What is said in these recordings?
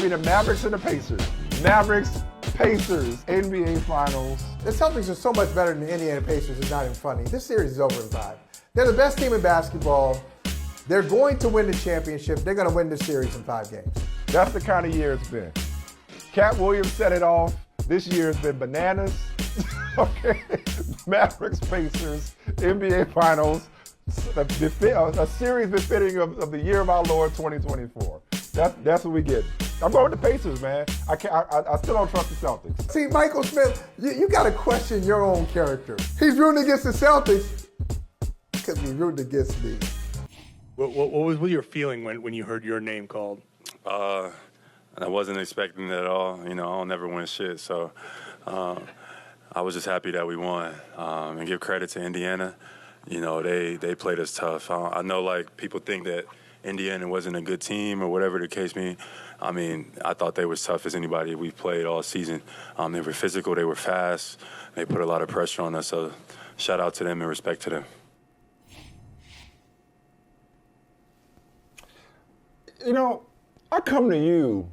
be the Mavericks and the Pacers. Mavericks, Pacers, NBA Finals. The Celtics are so much better than the Indiana Pacers. It's not even funny. This series is over in 5. They're the best team in basketball. They're going to win the championship. They're going to win the series in 5 games. That's the kind of year it's been. Cat Williams set it off. This year has been bananas. Okay. Mavericks, Pacers, NBA Finals, a series befitting of the year of our Lord 2024. That's what we get. I'm going with the Pacers, man. I still don't trust the Celtics. See, Michael Smith, you got to question your own character. He's rooting against the Celtics because he's rooting against me. What was your feeling when you heard your name called? I wasn't expecting that at all. You know, I don't never win shit, so I was just happy that we won. And give credit to Indiana. You know, they played us tough. I know, like, people think that Indiana wasn't a good team or whatever the case may be. I mean, I thought they were as tough as anybody we've played all season. They were physical, they were fast, they put a lot of pressure on us, so shout out to them and respect to them. You know, I come to you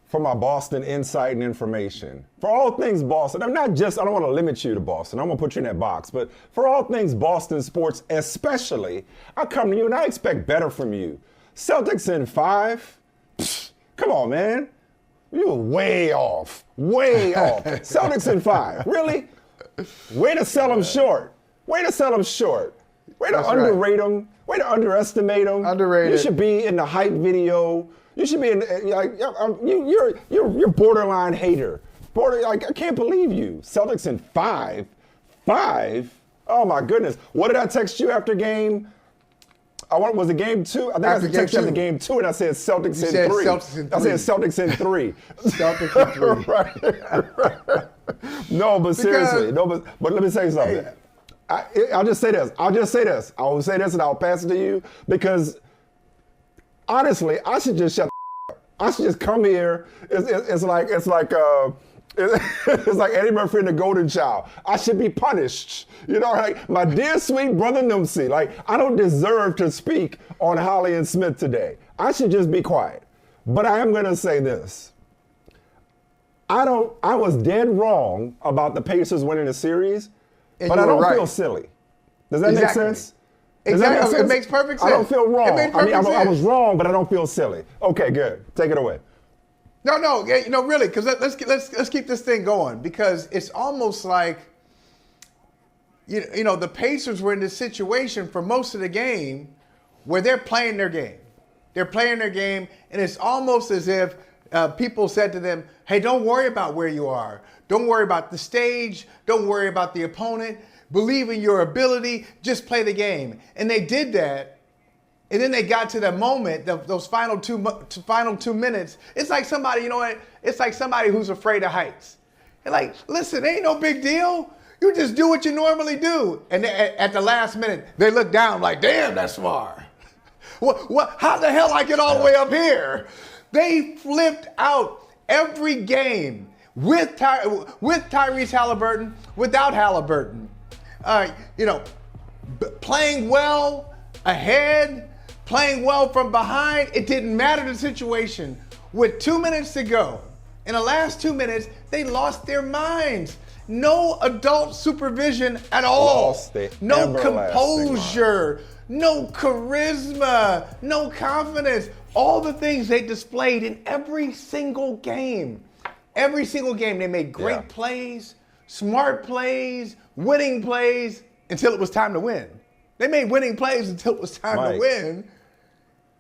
for my Boston insight and information. For all things Boston, I don't want to limit you to Boston. I'm going to put you in that box. But for all things Boston sports especially, I come to you and I expect better from you. Celtics in 5? Pfft, come on, man. You were way off. Way off. Celtics in 5. Really? Way to sell them short. Way to sell them short. Way to underrate them. Way to underestimate them. Underrated. You should be in the hype video. You should be in, like, you're borderline hater. I can't believe you. Celtics in 5. 5? Oh my goodness. What did I text you after game? Was it game 2? I think I texted you after game 2 and I said Celtics in 3. Celtics in 3. I said Celtics in 3. Celtics in 3. Right. No, but seriously. But let me say something. I'll just say this. I will say this and I'll pass it to you because honestly, I should just shut the up. I should just come here. It's like Eddie Murphy and the Golden Child. I should be punished. You know, like my dear sweet brother Nimsy. Like I don't deserve to speak on Holley and Smith today. I should just be quiet. But I am gonna say this. I was dead wrong about the Pacers winning the series, but I don't feel silly. Does that make sense? Exactly. It makes perfect sense. I don't feel wrong. I was wrong, but I don't feel silly. Okay, good. Take it away. No, really, because let's keep this thing going because it's almost like, you know, the Pacers were in this situation for most of the game where they're playing their game. They're playing their game, and it's almost as if people said to them, hey, don't worry about where you are. Don't worry about the stage. Don't worry about the opponent. Believe in your ability. Just play the game. And they did that. And then they got to the moment, those final two minutes. It's like somebody, you know what? It's like somebody who's afraid of heights. They're like, listen, ain't no big deal. You just do what you normally do. And at the last minute, they look down like, damn, that's far. How the hell I get all the way up here? They flipped out every game with Tyrese Halliburton, without Halliburton. Playing well ahead, playing well from behind. It didn't matter the situation. With 2 minutes to go, in the last 2 minutes, they lost their minds. No adult supervision at all. No composure, no charisma, no confidence. All the things they displayed in every single game. Every single game, they made great plays, smart plays, winning plays, until it was time to win. They made winning plays until it was time to win,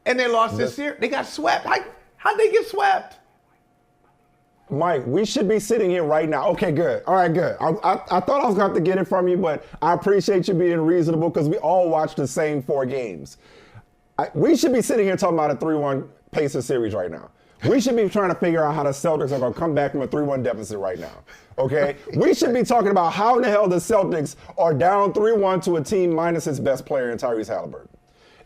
and they lost this series. They got swept. How'd they get swept? Mike, we should be sitting here right now. Okay, good. All right, good. I thought I was going to have to get it from you, but I appreciate you being reasonable because we all watched the same 4 games. We should be sitting here talking about a 3-1 Pacers series right now. We should be trying to figure out how the Celtics are going to come back from a 3-1 deficit right now, okay? We should be talking about how in the hell the Celtics are down 3-1 to a team minus its best player in Tyrese Halliburton.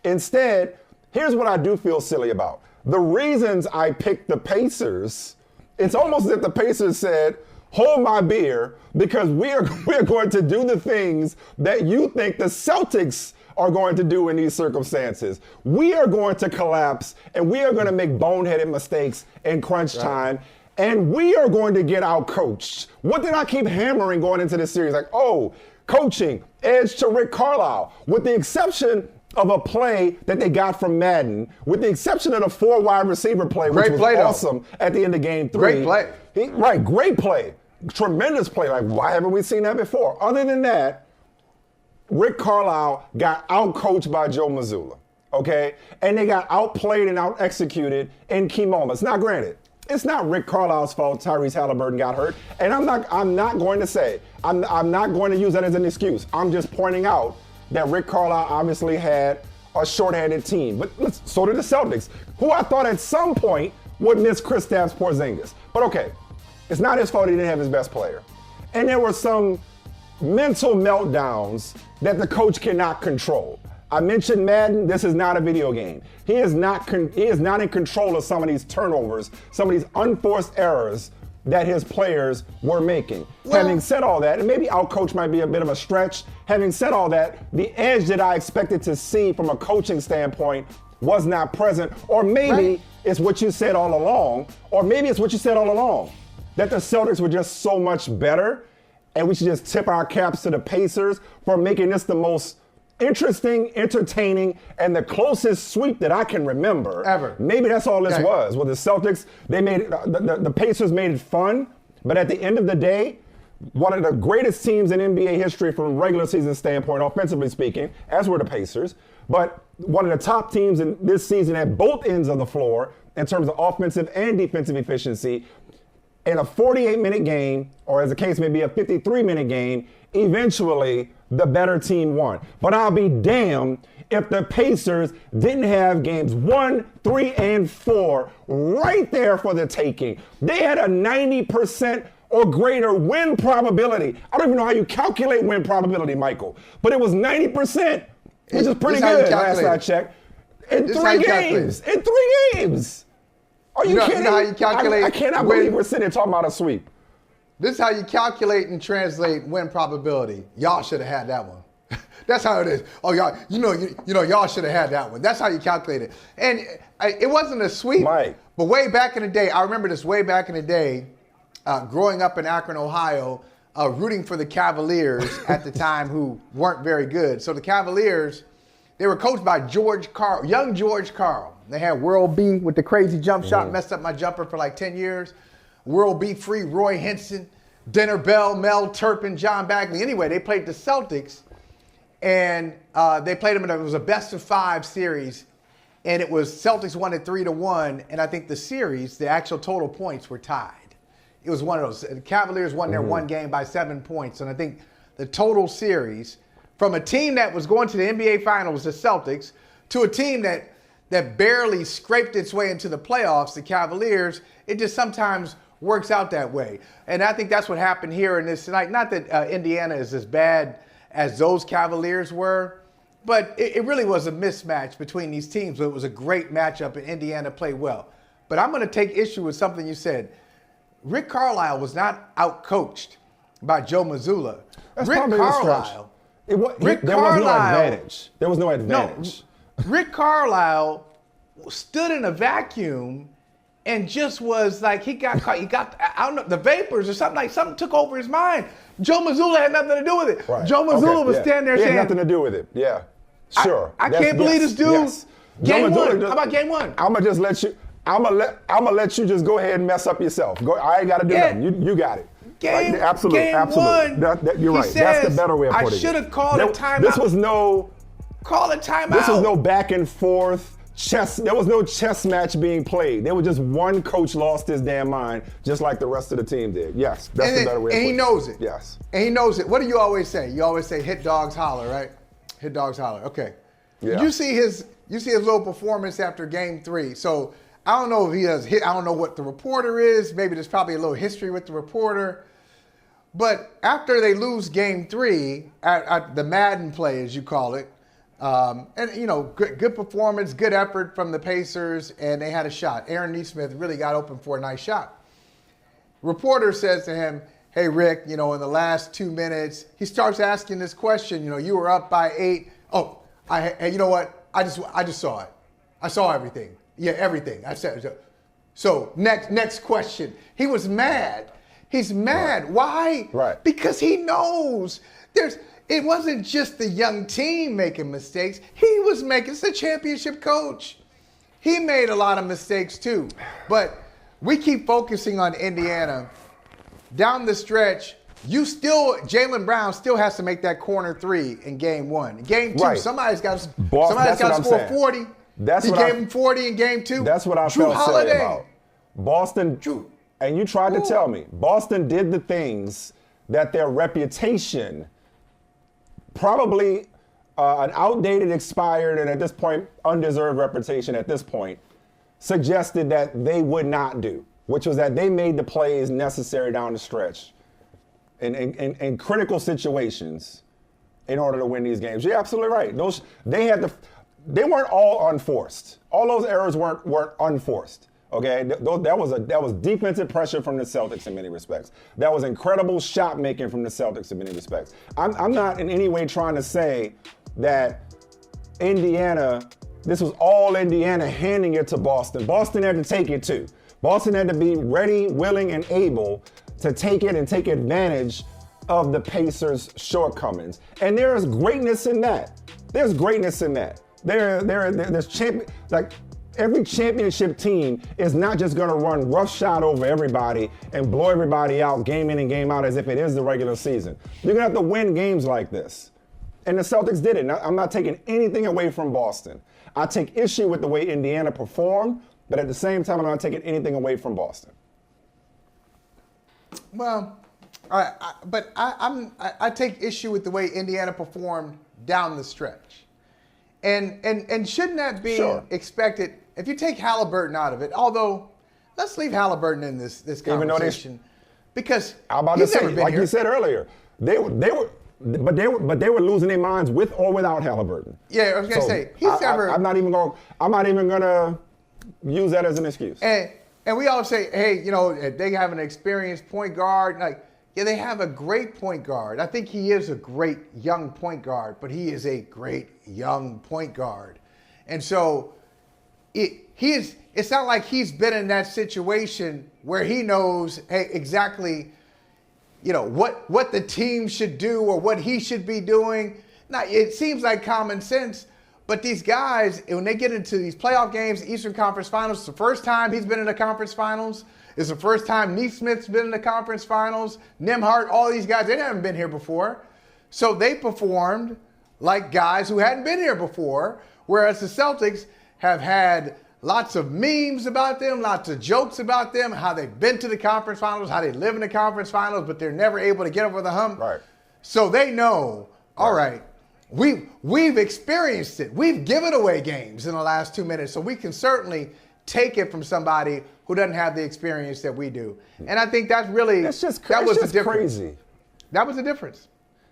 Instead, here's what I do feel silly about. The reasons I picked the Pacers, it's almost as if the Pacers said, hold my beer because we're going to do the things that you think the Celtics are going to do in these circumstances. We are going to collapse, and we are going to make boneheaded mistakes in crunch time, and we are going to get out-coached. What did I keep hammering going into this series? Like, coaching, edge to Rick Carlisle, with the exception of a play that they got from Madden, with the exception of the 4 wide receiver play, which was awesome at the end of game 3. Great play. Great play. Tremendous play. Like, why haven't we seen that before? Other than that, Rick Carlisle got out-coached by Joe Mazzulla, okay? And they got outplayed and out-executed in key moments. Now, granted, it's not Rick Carlisle's fault Tyrese Halliburton got hurt, and I'm not going to say, I'm not going to use that as an excuse. I'm just pointing out that Rick Carlisle obviously had a shorthanded team. But so did the Celtics, who I thought at some point would miss Kristaps Porzingis. But okay, it's not his fault he didn't have his best player. And there were some mental meltdowns that the coach cannot control. I mentioned Madden. This is not a video game. He is not in control of some of these turnovers, some of these unforced errors that his players were making. Having said all that, and maybe out-coach might be a bit of a stretch, having said all that, the edge that I expected to see from a coaching standpoint was not present, or maybe it's what you said all along, that the Celtics were just so much better, and we should just tip our caps to the Pacers for making this the most interesting, entertaining, and the closest sweep that I can remember. Ever. Maybe that's all this was. With the Celtics, they made it, the Pacers made it fun, but at the end of the day, one of the greatest teams in NBA history from a regular season standpoint, offensively speaking, as were the Pacers, but one of the top teams in this season at both ends of the floor in terms of offensive and defensive efficiency. In a 48-minute game, or as the case may be, a 53-minute game, eventually the better team won. But I'll be damned if the Pacers didn't have games 1, 3, and 4 right there for the taking. They had a 90% or greater win probability. I don't even know how you calculate win probability, Michael, but it was 90%, which is pretty good last I checked. In 3 games. In 3 games. Are you kidding? You know how you calculate? I cannot believe we're sitting here talking about a sweep. This is how you calculate and translate win probability. Y'all should have had that one. That's how it is. Oh, y'all, y'all should have had that one. That's how you calculate it. And it wasn't a sweep, Mike. But way back in the day, I remember this way back in the day, growing up in Akron, Ohio, rooting for the Cavaliers at the time, who weren't very good. So the Cavaliers, they were coached by young George Karl. They had World B with the crazy jump shot, messed up my jumper for like 10 years. World B free, Roy Henson, Denner Bell, Mel Turpin, John Bagley. Anyway, they played the Celtics, and they played them, and it was a best-of-5 series, and it was Celtics won it 3-1, and I think the series, the actual total points were tied. It was one of those. The Cavaliers won their one game by 7 points, and I think the total series, from a team that was going to the NBA Finals, the Celtics, to a team that barely scraped its way into the playoffs, the Cavaliers, it just sometimes works out that way. And I think that's what happened here in this tonight. Not that Indiana is as bad as those Cavaliers were, but it really was a mismatch between these teams. It was a great matchup, and Indiana played well. But I'm going to take issue with something you said. Rick Carlisle was not out-coached by Joe Mazzulla. That's Rick probably Carlisle. There was no advantage. There was no advantage. No, Rick Carlisle stood in a vacuum and just was like, he got caught. I don't know, the vapors or something, like something took over his mind. Joe Mazzulla had nothing to do with it. Right. Joe Mazzulla was standing there he saying, had nothing to do with it. Yeah, sure. I can't believe this dude. Yes. Game one. How about game one? I'm gonna just let you. I'm gonna let you just go ahead and mess up yourself. I ain't got to do nothing. You got it. Game absolutely. one. You're right. That's the better way of putting it. I should have called a timeout. This was no. Call a timeout. This was no back and forth chess. There was no chess match being played. There was just one coach lost his damn mind, just like the rest of the team did. Yes, that's the better way of putting it. And he knows it. Yes. And he knows it. What do you always say? You always say, hit dogs holler, right? Hit dogs holler. Okay. Yeah. You see his little performance after game 3. So I don't know if he does hit. I don't know what the reporter is. Maybe there's probably a little history with the reporter. But after they lose game 3, at the Madden play, as you call it, and good performance, good effort from the Pacers, and they had a shot. Aaron Nesmith really got open for a nice shot. Reporter says to him, "Hey Rick, in the last 2 minutes," he starts asking this question. You were up by 8. Oh, You know what? I just saw it. I saw everything. Yeah, everything. I said. So next question. He was mad. He's mad. Right. Why? Right. Because he knows it wasn't just the young team making mistakes. He was making. It's a championship coach. He made a lot of mistakes too. But we keep focusing on Indiana. Down the stretch, Jaylen Brown still has to make that corner three in game 1. In game 2, Right. somebody's got to I'm score saying. 40. He gave him 40 in game 2. That's what I Jrue felt Holiday. silly about. Boston, and you tried to tell me, Boston did the things that their reputation, probably an outdated, expired, and at this point, undeserved reputation at this point, suggested that they would not do, which was that they made the plays necessary down the stretch in critical situations in order to win these games. You're absolutely right. They weren't all unforced. All those errors weren't unforced. Okay, that was defensive pressure from the Celtics in many respects. That was incredible shot making from the Celtics in many respects. I'm not in any way trying to say that this was all Indiana handing it to Boston. Boston had to take it too. Boston had to be ready, willing, and able to take it and take advantage of the Pacers' shortcomings. And there is greatness in that. There's greatness in that. There's champion, like every championship team is not just going to run roughshod over everybody and blow everybody out game in and game out as if it is the regular season. You're going to have to win games like this. And the Celtics did it. Now, I'm not taking anything away from Boston. I take issue with the way Indiana performed, but at the same time, I'm not taking anything away from Boston. Well, I take issue with the way Indiana performed down the stretch. And shouldn't that be expected? If you take Halliburton out of it, although let's leave Halliburton in this conversation, because I'm about to say, like you said earlier, they were losing their minds with or without Halliburton. Yeah, I was gonna say I'm not even gonna use that as an excuse. And we all say, hey, they have an experienced point guard. Like, yeah, they have a great point guard. I think he is a great young point guard, but he is a great young point guard. And so it's not like he's been in that situation where he knows, hey, exactly, what the team should do or what he should be doing. Now, it seems like common sense, but these guys, when they get into these playoff games, Eastern Conference Finals, it's the first time he's been in the conference finals. It's the first time Neesmith's been in the conference finals. Nembhard, all these guys, they haven't been here before. So they performed like guys who hadn't been here before, whereas the Celtics have had lots of memes about them, lots of jokes about them, how they've been to the conference finals, how they live in the conference finals, but they're never able to get over the hump. Right. So they know, all right, we've experienced it. We've given away games in the last 2 minutes, so we can certainly take it from somebody who doesn't have the experience that we do. And I think that's really, that was the difference. Crazy. That was the difference.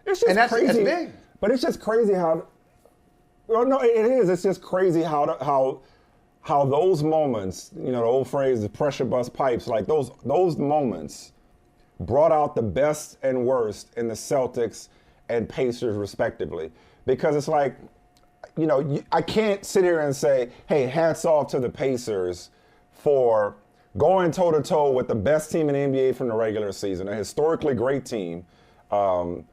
It's just crazy. That's big. But it's just crazy how, well, no, it is. It's just crazy how those moments, the old phrase, the pressure bust pipes, like those moments brought out the best and worst in the Celtics and Pacers respectively. Because it's like, I can't sit here and say, hey, hats off to the Pacers for going toe-to-toe with the best team in the NBA from the regular season, a historically great team, the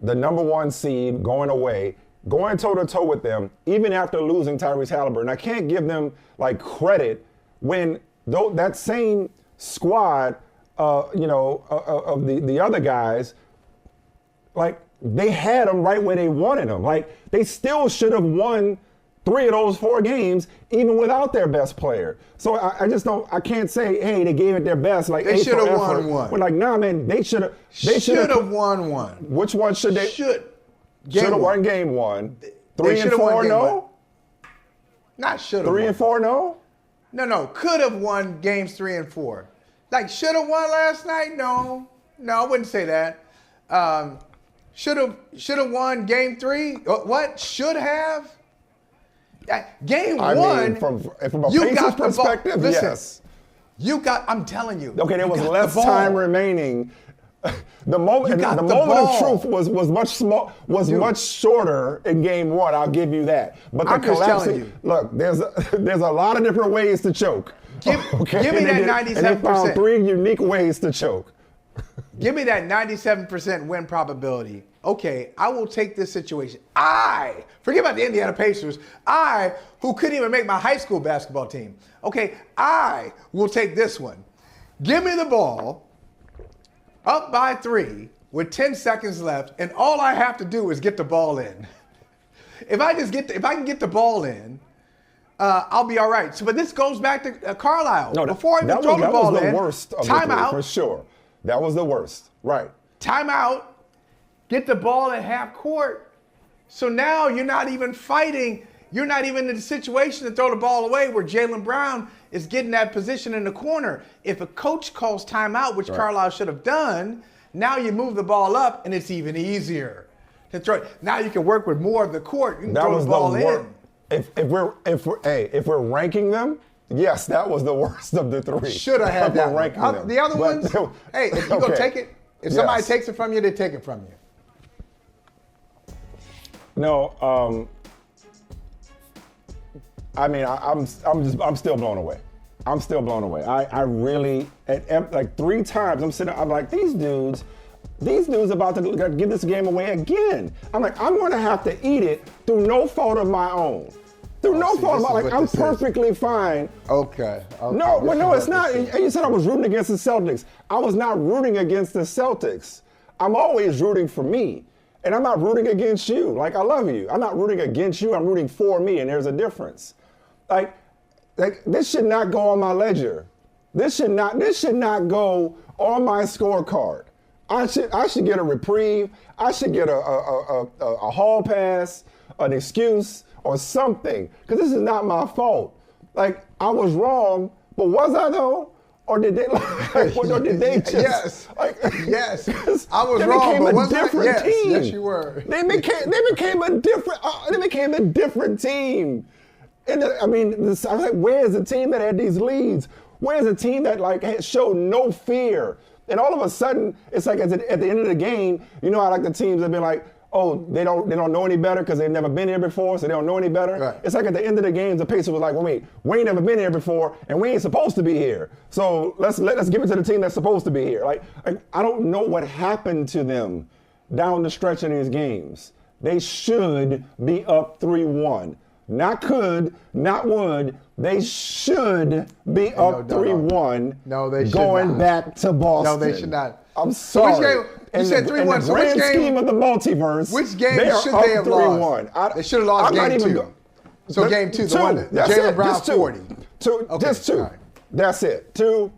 number one seed going away, going toe-to-toe with them, even after losing Tyrese Halliburton. I can't give them, credit when that same squad, of the other guys, they had them right where they wanted them. They still should have won 3 of those 4 games, even without their best player. So I can't say, hey, they gave it their best. They should have won one. We're nah, man, they should have won one. Which one should they? Should have won game 1. 3 and 4, no? Not should have 3 and 4, no? No, could have won games 3 and 4. Should have won last night? No, I wouldn't say that. Should have won game 3? What? Should have? Game 1. I mean, from a Pacers perspective, listen, yes. I'm telling you. Okay, there was less time remaining The moment of truth was much shorter in game one. I'll give you that. But the I'm just telling you. Look, there's a lot of different ways to choke. Give me that 97%. And they found 3 unique ways to choke. Give me that 97% win probability. Okay, I will take this situation. Forget about the Indiana Pacers. Who couldn't even make my high school basketball team. Okay, I will take this one. Give me the ball, up by 3, with 10 seconds left, and all I have to do is get the ball in. If I can get the ball in, I'll be all right. So, but this goes back to Carlisle. No, before I even throw the ball in, that was the worst of the 3, for sure. That was the worst, right? Timeout. Get the ball at half court. So now you're not even fighting. You're not even in the situation to throw the ball away where Jaylen Brown is getting that position in the corner. If a coach calls timeout, which Carlisle should have done, now you move the ball up and it's even easier to throw. Now you can work with more of the court. You can throw the ball in. If we're ranking them, yes, that was the worst of the 3. Should have had that. Ranking them. The other ones, hey, if you're gonna take it, if somebody takes it from you, they take it from you. No, I mean, I'm still blown away. I'm still blown away. I really, like 3 times, I'm like, these dudes about to give this game away again. I'm like, I'm going to have to eat it through no fault of my own. Like, I'm perfectly fine. Okay. No, it's not. You said I was rooting against the Celtics. I was not rooting against the Celtics. I'm always rooting for me. And I'm not rooting against you. Like, I love you. I'm not rooting against you. I'm rooting for me, and there's a difference. Like this should not go on my ledger. This should not go on my scorecard. I should get a reprieve. I should get a hall pass, an excuse, or something. Because this is not my fault. Like, I was wrong, but was I though? Or did they just? Yes. Yes. I was they wrong, but was I? Yes. Team. Yes, you were. They became a different team. And I mean, I was like, where's the team that had these leads? Where's the team that had showed no fear? And all of a sudden, it's like at the end of the game, you know how like the teams have been like, oh, they don't know any better because they've never been here before, so they don't know any better. Right. It's like at the end of the game, the Pacers was like, well, wait, we ain't never been here before, and we ain't supposed to be here. So let's give it to the team that's supposed to be here. Like I don't know what happened to them down the stretch in these games. They should be up 3-1. Not could, not would. They should be up 3-1. No, they should going not. back to Boston. No, they should not. I'm sorry. Which game? You said 3-1. So which game? Scheme of the multiverse. Which game should they have 3-1. lost? They should have lost game 2. So game 2, the one that Jaylen Brown 40. Just 2. Right. That's it. 2.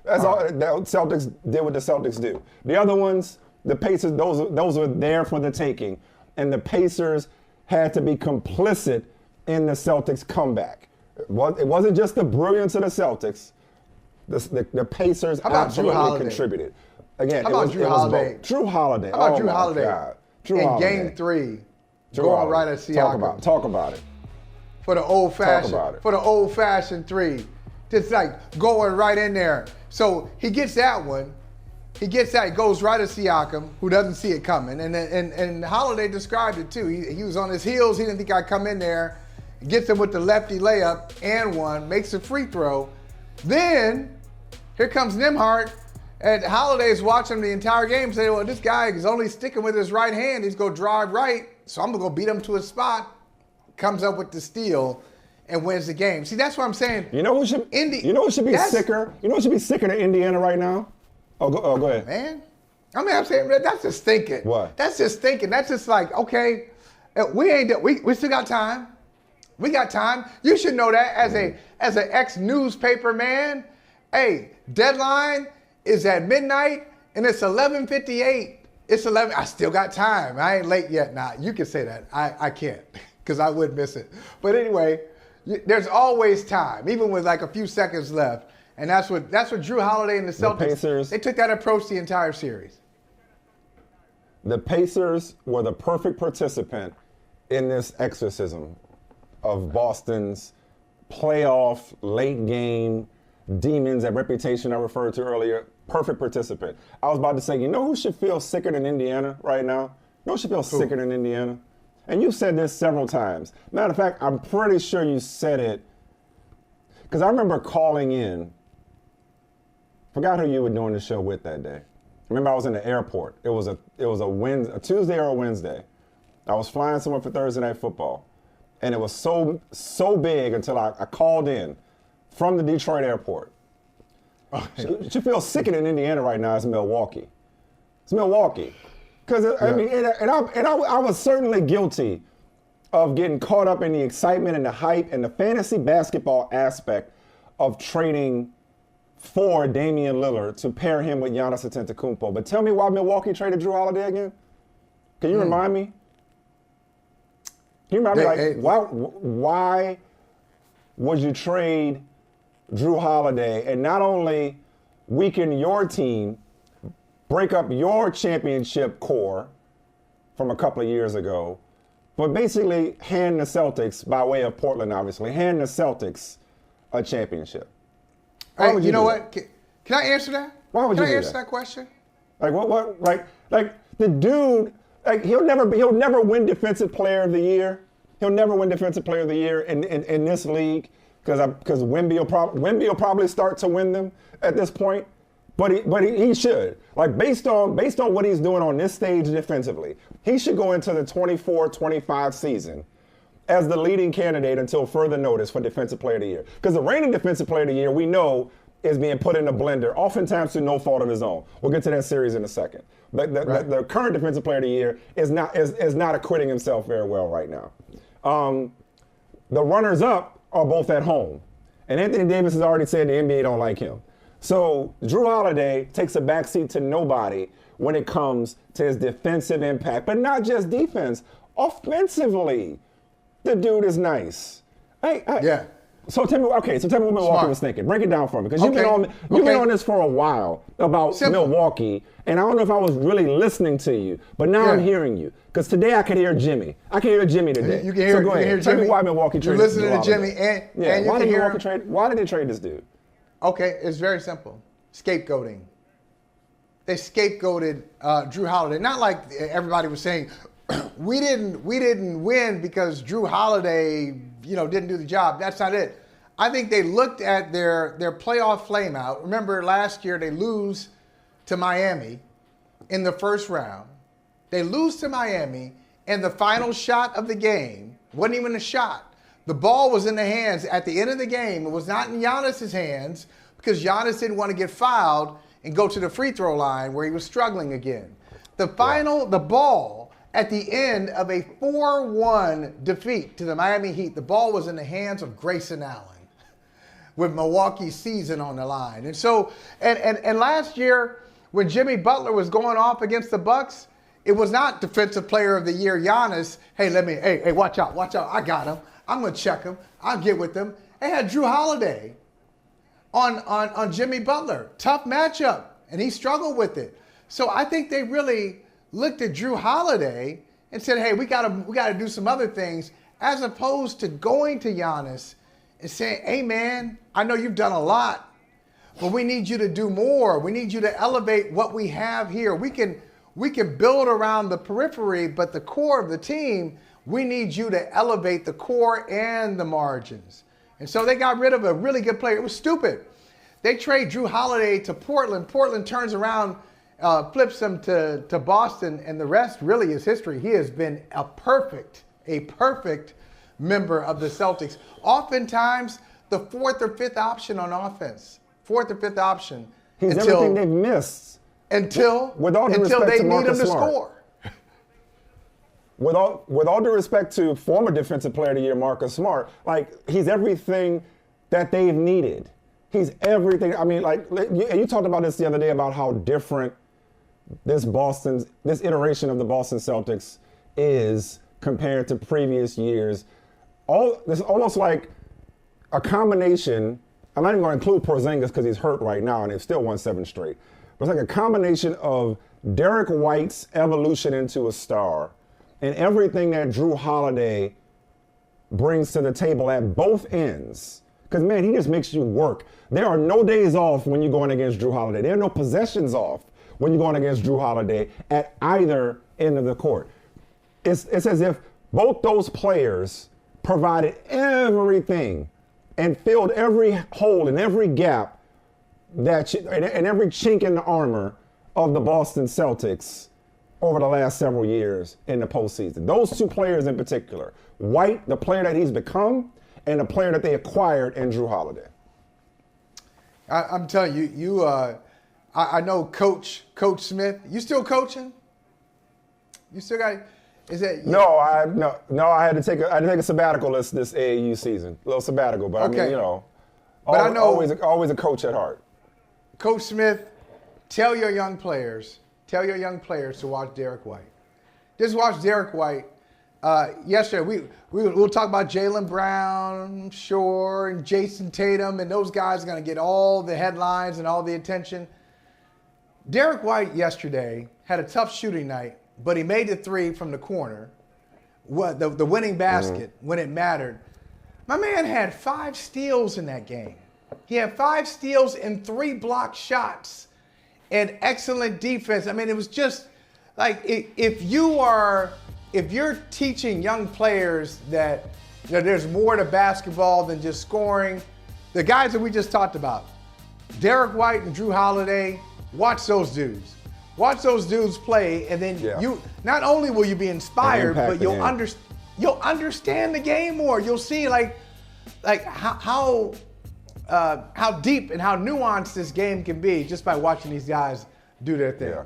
That's all. The Celtics did what the Celtics do. The other ones, the Pacers, those were there for the taking, and the Pacers had to be complicit in the Celtics comeback. It wasn't just the brilliance of the Celtics. The Pacers absolutely contributed. Again, How about Jrue Holiday? Jrue Holiday. How about Jrue Holiday? Jrue in Holiday. game 3, Jrue going Holiday. right at Siakam. Talk about it. For the old-fashioned 3. Just like going right in there. So he gets that one. He goes right at Siakam, who doesn't see it coming. And Holiday described it too. He was on his heels. He didn't think I'd come in there. Gets him with the lefty layup and one, makes a free throw. Then, here comes Nembhard, and Holiday's watching the entire game, saying, well, this guy is only sticking with his right hand. He's going to drive right, so I'm going to go beat him to his spot. Comes up with the steal and wins the game. See, that's what I'm saying. You know who should be sicker? You know who should be sicker than Indiana right now? Go ahead. Man, I'm saying that's just thinking. What? That's just thinking. That's just like, okay, we still got time. We got time. You should know that as an ex-newspaper man. Hey, deadline is at midnight and it's 11:58. It's 11. I still got time. I ain't late yet. Nah, you can say that. I can't because I would miss it. But anyway, there's always time, even with like a few seconds left. And that's what Jrue Holiday and the Celtics, they took that approach the entire series. The Pacers were the perfect participant in this exorcism of Boston's playoff late game demons, that reputation I referred to earlier. perfect participant. I was about to say, you know who should feel sicker than Indiana right now? You know who should feel sicker than Indiana? And you said this several times. Matter of fact, I'm pretty sure you said it because I remember calling in. Forgot who you were doing the show with that day. Remember, I was in the airport. It was a Tuesday or a Wednesday. I was flying somewhere for Thursday Night Football, and it was so big until I called in from the Detroit airport. She feels sicker than Indiana right now. It's Milwaukee. It's Milwaukee, because I mean, I was certainly guilty of getting caught up in the excitement and the hype and the fantasy basketball aspect of trading for Damian Lillard to pair him with Giannis Antetokounmpo. But tell me why Milwaukee traded Jrue Holiday again? Can you remind me? Can you remind me, why would you trade Jrue Holiday and not only weaken your team, break up your championship core from a couple of years ago, but basically hand the Celtics, by way of Portland obviously, hand the Celtics a championship? Hey, you know what? Can I answer that? Why would you do that? Can I answer that question? Like what? Like the dude, like he'll never win Defensive Player of the Year. He'll never win Defensive Player of the Year in this league because Wemby will probably start to win them at this point. But he should. Like based on what he's doing on this stage defensively, he should go into the 24-25 season as the leading candidate until further notice for Defensive Player of the Year. Because the reigning Defensive Player of the Year, we know, is being put in a blender, oftentimes through no fault of his own. We'll get to that series in a second. But the current Defensive Player of the Year is not acquitting himself very well right now. The runners-up are both at home. And Anthony Davis has already said the NBA don't like him. So Jrue Holiday takes a backseat to nobody when it comes to his defensive impact. But not just defense, offensively. The dude is nice. Yeah. So tell me what Milwaukee was thinking. Break it down for me, because you've been on this for a while about Milwaukee, and I don't know if I was really listening to you, but now I'm hearing you. Because today I could hear Jimmy. I can hear Jimmy today. You can hear, so go ahead. Tell me why Milwaukee traded. You're listening to Jimmy, and you can hear him. Why did they trade this dude? Okay, it's very simple. Scapegoating. They scapegoated Jrue Holiday. Not like everybody was saying, we didn't win because Jrue Holiday, didn't do the job. That's not it. I think they looked at their playoff flameout. Remember last year they lose to Miami in the first round. They lose to Miami, and the final shot of the game wasn't even a shot. The ball was in the hands at the end of the game. It was not in Giannis's hands because Giannis didn't want to get fouled and go to the free throw line where he was struggling again. The ball at the end of a 4-1 defeat to the Miami Heat, the ball was in the hands of Grayson Allen with Milwaukee's season on the line. And so, and last year when Jimmy Butler was going off against the Bucks, it was not Defensive Player of the Year Giannis. Hey, watch out. I got him. I'm going to check him. I'll get with him. They had Jrue Holiday on Jimmy Butler. Tough matchup, and he struggled with it. So I think they really looked at Jrue Holiday and said, hey, we gotta do some other things, as opposed to going to Giannis and saying, hey, man, I know you've done a lot, but we need you to do more. We need you to elevate what we have here. We can build around the periphery, but the core of the team, we need you to elevate the core and the margins. And so they got rid of a really good player. It was stupid. They trade Jrue Holiday to Portland. Portland turns around, flips him to Boston, and the rest really is history. He has been a perfect member of the Celtics. Oftentimes, the fourth or fifth option on offense. Fourth or fifth option. He's everything they've missed. Until they need him to score. With all due respect to former Defensive Player of the Year Marcus Smart, he's everything that they've needed. He's everything. I mean, you talked about this the other day about how different this iteration of the Boston Celtics is compared to previous years. It's almost like a combination. I'm not even going to include Porzingis because he's hurt right now and they've still won 7 straight. But it's like a combination of Derek White's evolution into a star and everything that Jrue Holiday brings to the table at both ends. Because, man, he just makes you work. There are no days off when you're going against Jrue Holiday. There are no possessions off when you're going against Jrue Holiday at either end of the court. It's as if both those players provided everything and filled every hole and every gap and every chink in the armor of the Boston Celtics over the last several years in the postseason. Those two players in particular, White, the player that he's become, and the player that they acquired in Jrue Holiday. I'm telling you, I know Coach Smith. You still coaching? You still got? Is that? No, I had to take a sabbatical this AAU season, a little sabbatical. But okay. I mean, you know, but I know always a coach at heart. Coach Smith, tell your young players to watch Derek White. Just watch Derek White. Yesterday, we'll talk about Jaylen Brown, sure, and Jayson Tatum, and those guys are going to get all the headlines and all the attention. Derek White yesterday had a tough shooting night, but he made the three from the corner, the winning basket when it mattered. My man had 5 steals in that game. He had 5 steals and 3 blocked shots and excellent defense. I mean, it was just like if you're teaching young players that there's more to basketball than just scoring, the guys that we just talked about, Derek White and Jrue Holiday, watch those dudes. Watch those dudes play, and then you not only will you be inspired, but you'll understand the game more. You'll see like how deep and how nuanced this game can be just by watching these guys do their thing. Yeah.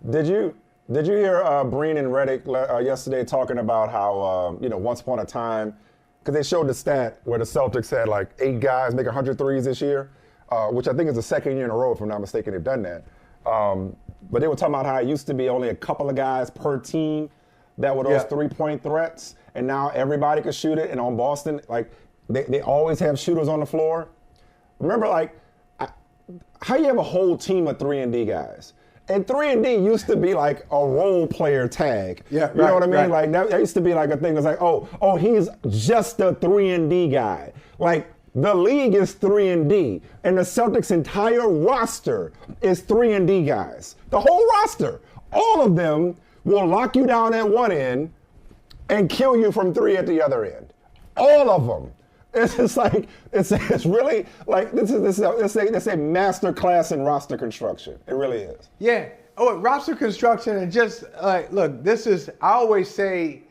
Did you hear Breen and Reddick yesterday talking about how, once upon a time, because they showed the stat where the Celtics had like 8 guys make 100 threes this year, which I think is the second year in a row, if I'm not mistaken, they've done that. But they were talking about how it used to be only a couple of guys per team that were those 3-point threats, and now everybody could shoot it. And on Boston, like they always have shooters on the floor. Remember, like, how you have a whole team of 3-and-D guys? And 3-and-D used to be like a role player tag. Yeah, you know what I mean? Like that used to be like a thing. It's like, oh, he's just a 3-and-D guy. Like the league is 3-and-D, and the Celtics' entire roster is 3-and-D guys. The whole roster, all of them will lock you down at one end and kill you from 3 at the other end. All of them. It's just like it's really like this is a master class in roster construction. It really is. Yeah. Oh, roster construction and just like look, I always say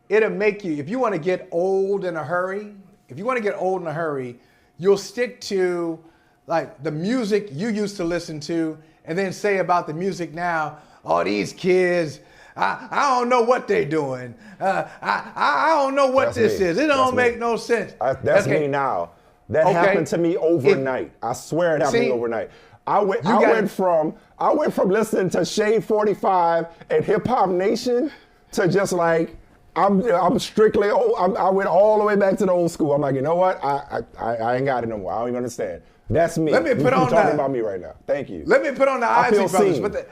it'll make you if you want to get old in a hurry. If you want to get old in a hurry, you'll stick to like the music you used to listen to, and then say about the music now. Oh, these kids. I don't know what they're doing. I don't know what this is. It don't make no sense. That's me now. That happened to me overnight. I swear it happened to me overnight. I went from listening to Shade 45 and Hip Hop Nation to just like I'm strictly old. I went all the way back to the old school. I'm like, you know what? I ain't got it no more. I don't even understand. That's me. Let me put on talking about me right now. Thank you. Let me put on the Isley Brothers.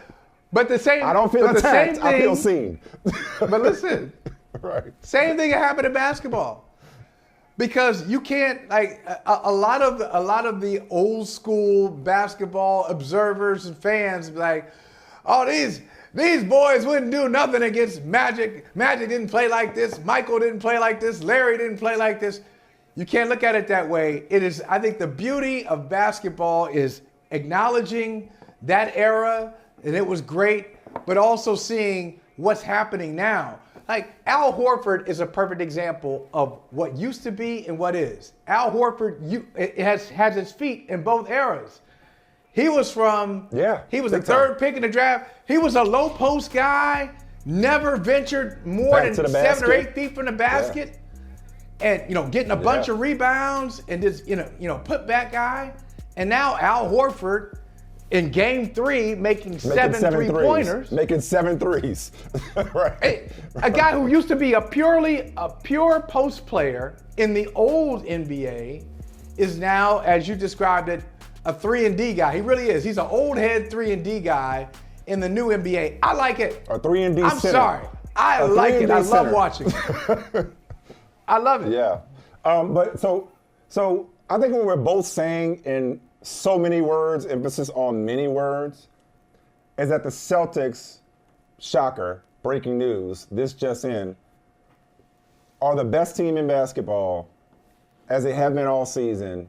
But the same. I don't feel attacked. I feel seen. But listen, right. Same thing happened in basketball, because you can't like a lot of the old school basketball observers and fans be like, oh these boys wouldn't do nothing against Magic. Magic didn't play like this. Michael didn't play like this. Larry didn't play like this. You can't look at it that way. It is. I think the beauty of basketball is acknowledging that era. And it was great, but also seeing what's happening now. Like Al Horford is a perfect example of what used to be and what is. Al Horford has his feet in both eras. He was the third pick in the draft. He was a low post guy, never ventured more than 7 or 8 feet from the basket. Yeah. And getting a bunch of rebounds and just put back guy. And now Al Horford in game 3, making 7 3-pointers. Making 7 threes. Right. A guy who used to be a pure post player in the old NBA is now, as you described it, a 3-and-D guy. He really is. He's an old head 3-and-D guy in the new NBA. I like it. A 3-and-D I'm center. Sorry. I like it. I love watching it. I love it. Yeah. But so I think what we're both saying in so many words, emphasis on many words, is that the Celtics, shocker, breaking news, this just in, are the best team in basketball, as they have been all season,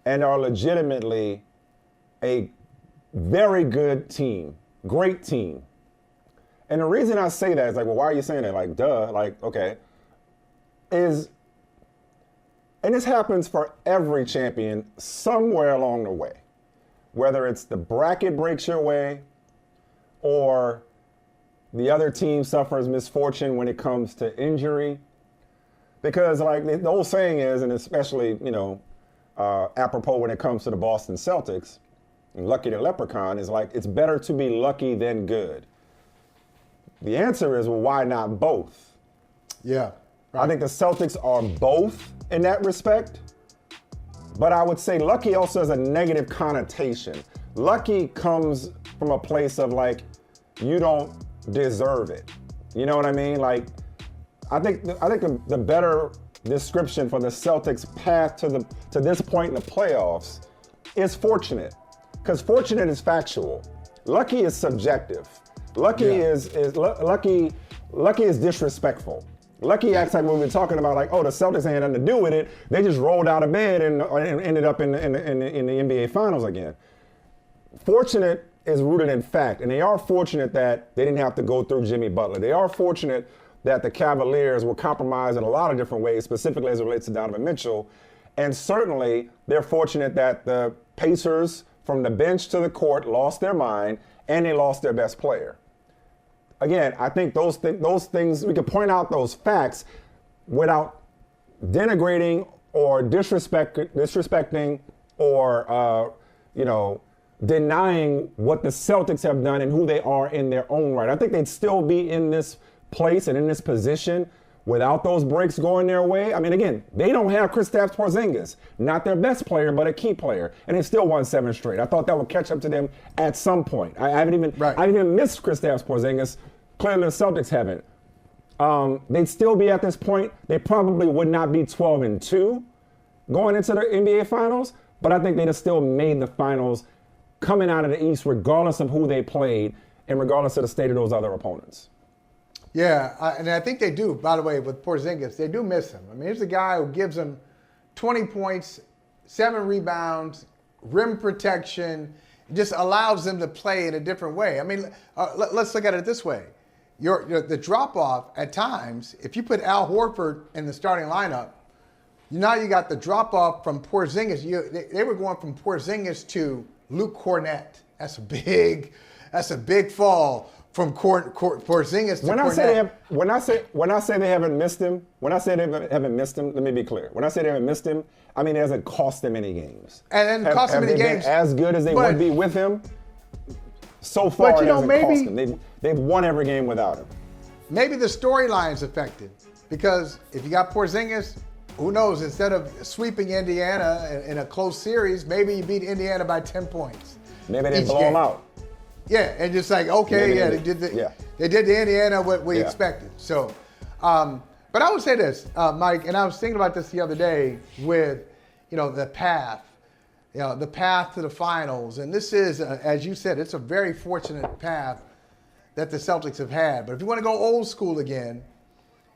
and are legitimately a very good team, great team. And the reason I say that is like, well, why are you saying that? Like, duh, like, okay. And this happens for every champion somewhere along the way. Whether it's the bracket breaks your way or the other team suffers misfortune when it comes to injury. Because like the old saying is, and especially, apropos when it comes to the Boston Celtics, Lucky the Leprechaun, is like, it's better to be lucky than good. The answer is, well, why not both? Yeah. Right. I think the Celtics are both in that respect, but I would say lucky also has a negative connotation. Lucky comes from a place of like, you don't deserve it. You know what I mean? Like, I think the better description for the Celtics' path to this point in the playoffs is fortunate, because fortunate is factual. Lucky is subjective. Lucky is disrespectful. Lucky acts like when we're talking about like, oh, the Celtics ain't nothing to do with it. They just rolled out of bed and ended up in the NBA Finals again. Fortunate is rooted in fact, and they are fortunate that they didn't have to go through Jimmy Butler. They are fortunate that the Cavaliers were compromised in a lot of different ways, specifically as it relates to Donovan Mitchell. And certainly, they're fortunate that the Pacers, from the bench to the court, lost their mind, and they lost their best player. Again, I think those things, we can point out those facts without denigrating or disrespecting or, denying what the Celtics have done and who they are in their own right. I think they'd still be in this place and in this position without those breaks going their way. I mean, again, they don't have Kristaps Porzingis, not their best player, but a key player, and they still won 7 straight. I thought that would catch up to them at some point. I haven't even missed Kristaps Porzingis. Clearly, the Celtics haven't. They'd still be at this point. They probably would not be 12-2 going into the NBA Finals, but I think they'd have still made the Finals coming out of the East, regardless of who they played and regardless of the state of those other opponents. Yeah, and I think they do, by the way, with Porzingis. They do miss him. I mean, here's a guy who gives them 20 points, 7 rebounds, rim protection, just allows them to play in a different way. I mean, let's look at it this way. The drop-off at times, if you put Al Horford in the starting lineup, now you got the drop-off from Porzingis. They were going from Porzingis to Luke Cornett. That's a big fall from Porzingis to Cornett. When I say they haven't missed him, let me be clear. When I say they haven't missed him, I mean it hasn't cost them any games. And cost them any games. Been as good as they would be with him? So far, it hasn't cost them. They've won every game without him. Maybe the storyline's affected, because if you got Porzingis, who knows, instead of sweeping Indiana in a close series, maybe you beat Indiana by 10 points. Maybe they blow them out. Yeah, and just like, okay, they did the Indiana what we expected. So, but I would say this, Mike, and I was thinking about this the other day with, the path, the path to the finals. And this is, as you said, it's a very fortunate path that the Celtics have had. But if you want to go old school again,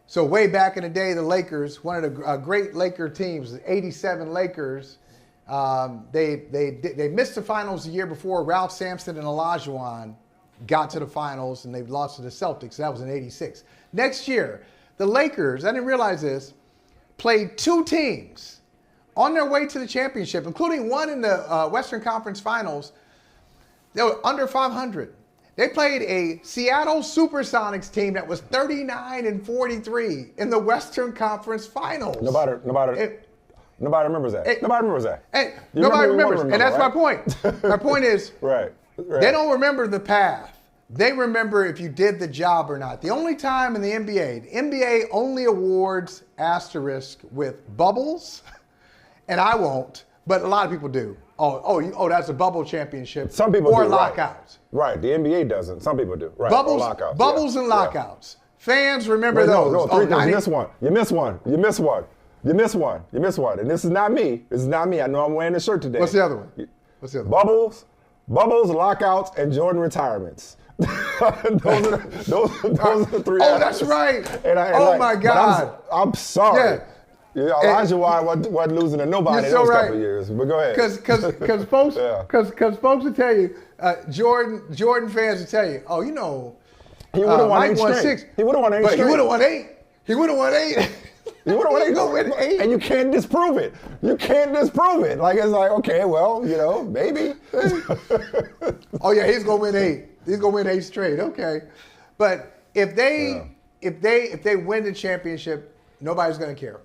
so way back in the day, the Lakers, one of the great Laker teams, the '87 Lakers, they missed the finals the year before. Ralph Sampson and Olajuwon got to the finals, and they lost to the Celtics. That was in '86. Next year, the Lakers, I didn't realize this, played 2 teams on their way to the championship, including one in the Western Conference Finals. They were under 500. They played a Seattle Supersonics team that was 39-43 in the Western Conference Finals. Nobody remembers that. Nobody remembers that. Nobody remembers. And that's my point. My point is, right. They don't remember the path. They remember if you did the job or not. The only time in the NBA only awards asterisk with bubbles, and I won't, but a lot of people do. Oh, that's a bubble championship. Some people or do, lockouts. Right. The NBA doesn't. Some people do. Right. Bubbles, or lockouts. Bubbles and lockouts. Fans remember those. No, 3 things. You missed one. You missed one. And this is not me. I know I'm wearing the shirt today. What's the other one? Bubbles, lockouts, and Jordan retirements. those are the three. Oh, that's right. My God. I'm sorry. Yeah. Elijah wasn't losing to nobody in those couple of years. But go ahead. Because folks will tell you, Jordan fans will tell you, oh, you know, he would have won Mike won 6. He would have won 8 but straight. He would have won 8. He would have won 8. You would have won 8. Go win 8. And you can't disprove it. Like, it's like, okay, well, maybe. Oh, yeah, he's going to win 8. He's going to win 8 straight. Okay. But if they win the championship, nobody's going to care.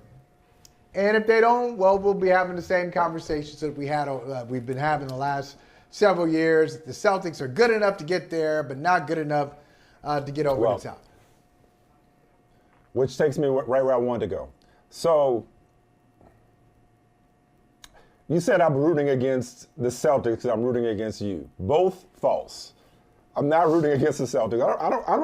And if they don't, well, we'll be having the same conversations that we've been having the last several years. The Celtics are good enough to get there, but not good enough to get over the top. Which takes me right where I wanted to go. So, you said I'm rooting against the Celtics because I'm rooting against you. Both false. I'm not rooting against the Celtics. I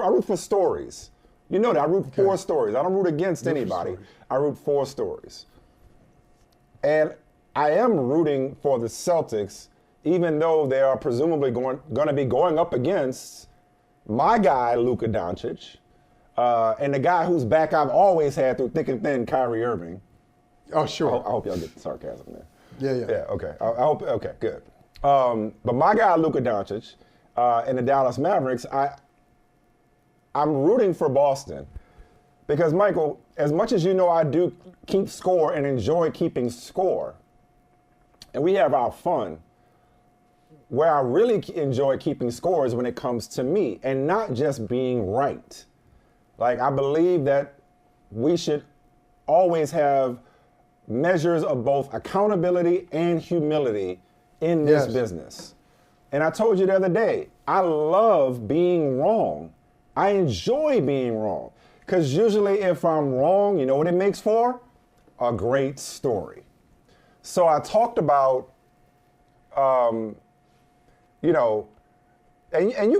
root for stories. You know that. I root for stories. I don't root against anybody. I root for stories. And I am rooting for the Celtics, even though they are presumably going to be going up against my guy, Luka Doncic, and the guy whose back I've always had through thick and thin, Kyrie Irving. Oh, sure. I hope y'all get the sarcasm there. Yeah. Yeah, okay. I hope, okay, good. But my guy, Luka Doncic, and the Dallas Mavericks, I'm rooting for Boston because, Michael, as much as you know I do keep score and enjoy keeping score, and we have our fun, where I really enjoy keeping score is when it comes to me and not just being right. Like, I believe that we should always have measures of both accountability and humility in this business. And I told you the other day, I love being wrong. I enjoy being wrong. Because usually if I'm wrong, you know what it makes for? A great story. So I talked about, and you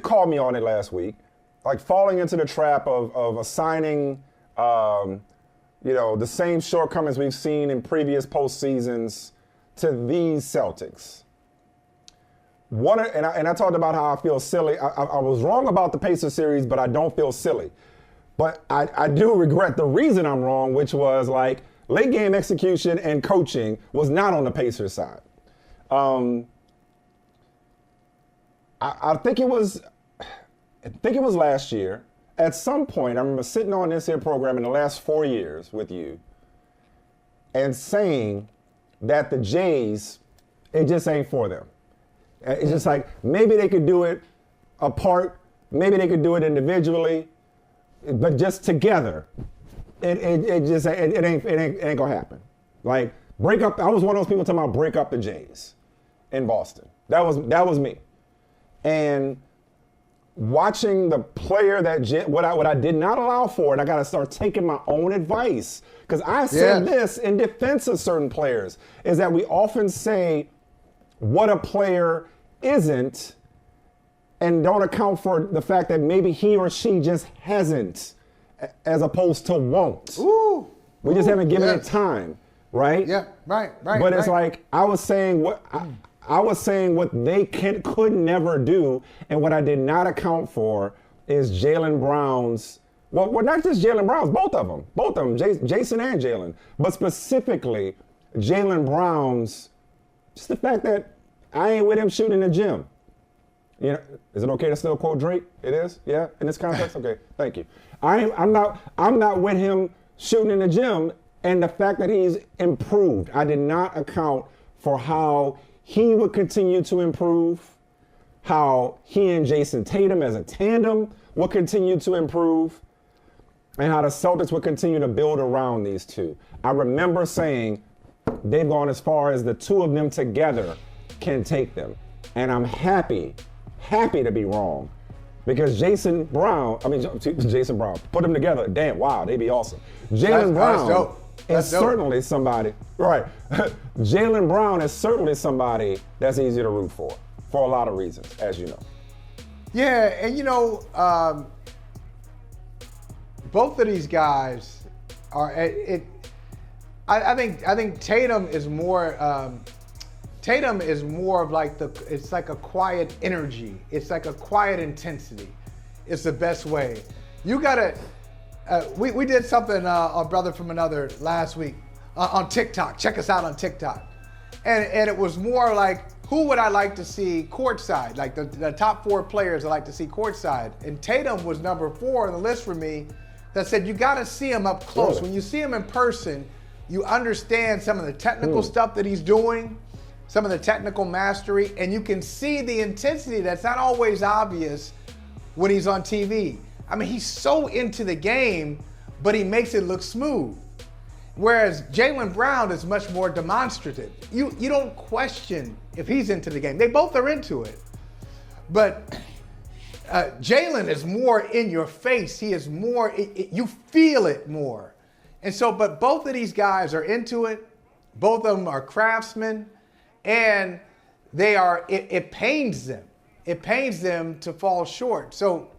called me on it last week, like falling into the trap of assigning, the same shortcomings we've seen in previous postseasons to these Celtics. And I talked about how I feel silly. I was wrong about the Pacers series, but I don't feel silly. But I do regret the reason I'm wrong, which was like late game execution and coaching was not on the Pacers side. I think it was last year. At some point, I remember sitting on this here program in the last 4 years with you and saying that the Jays, it just ain't for them. It's just like maybe they could do it apart, maybe they could do it individually, but just together, it ain't gonna happen. Like break up. I was one of those people talking about break up the Jays in Boston. That was me. And watching the player what I did not allow for, and I got to start taking my own advice because I said this in defense of certain players is that we often say what a player isn't and don't account for the fact that maybe he or she just hasn't as opposed to won't. Ooh. We just haven't given it time, right? Yeah, right. But it's like I was saying what they could never do, and what I did not account for is Jaylen Brown's. Well, not just Jaylen Brown's, both of them, Jayson and Jaylen, but specifically Jaylen Brown's. Just the fact that I ain't with him shooting in the gym. You know, is it okay to still quote Drake? It is, yeah. In this context, okay. Thank you. I'm not with him shooting in the gym, and the fact that he's improved. I did not account for how he would continue to improve, how he and Jayson Tatum as a tandem would continue to improve, and how the Celtics would continue to build around these two. I remember saying they've gone as far as the two of them together can take them. And I'm happy to be wrong. Because Jayson Brown, put them together. Damn, wow, they'd be awesome. Jaylen Brown is certainly somebody, right. Jaylen Brown is certainly somebody that's easy to root for a lot of reasons, as you know. Yeah, and both of these guys are, I think Tatum is more. Tatum is more of like it's like a quiet energy. It's like a quiet intensity. It's the best way. You gotta. We did something on Brother from Another last week on TikTok. Check us out on TikTok, and it was more like, who would I like to see courtside? Like the top 4 players I like to see courtside. And Tatum was number 4 on the list for me. That said, you got to see him up close. Really? When you see him in person, you understand some of the technical stuff that he's doing, some of the technical mastery, and you can see the intensity that's not always obvious when he's on TV. I mean, he's so into the game, but he makes it look smooth. Whereas Jaylen Brown is much more demonstrative. You don't question if he's into the game. They both are into it. But Jaylen is more in your face. He is more, you feel it more. And so, but both of these guys are into it. Both of them are craftsmen. And they are, it pains them. It pains them to fall short. So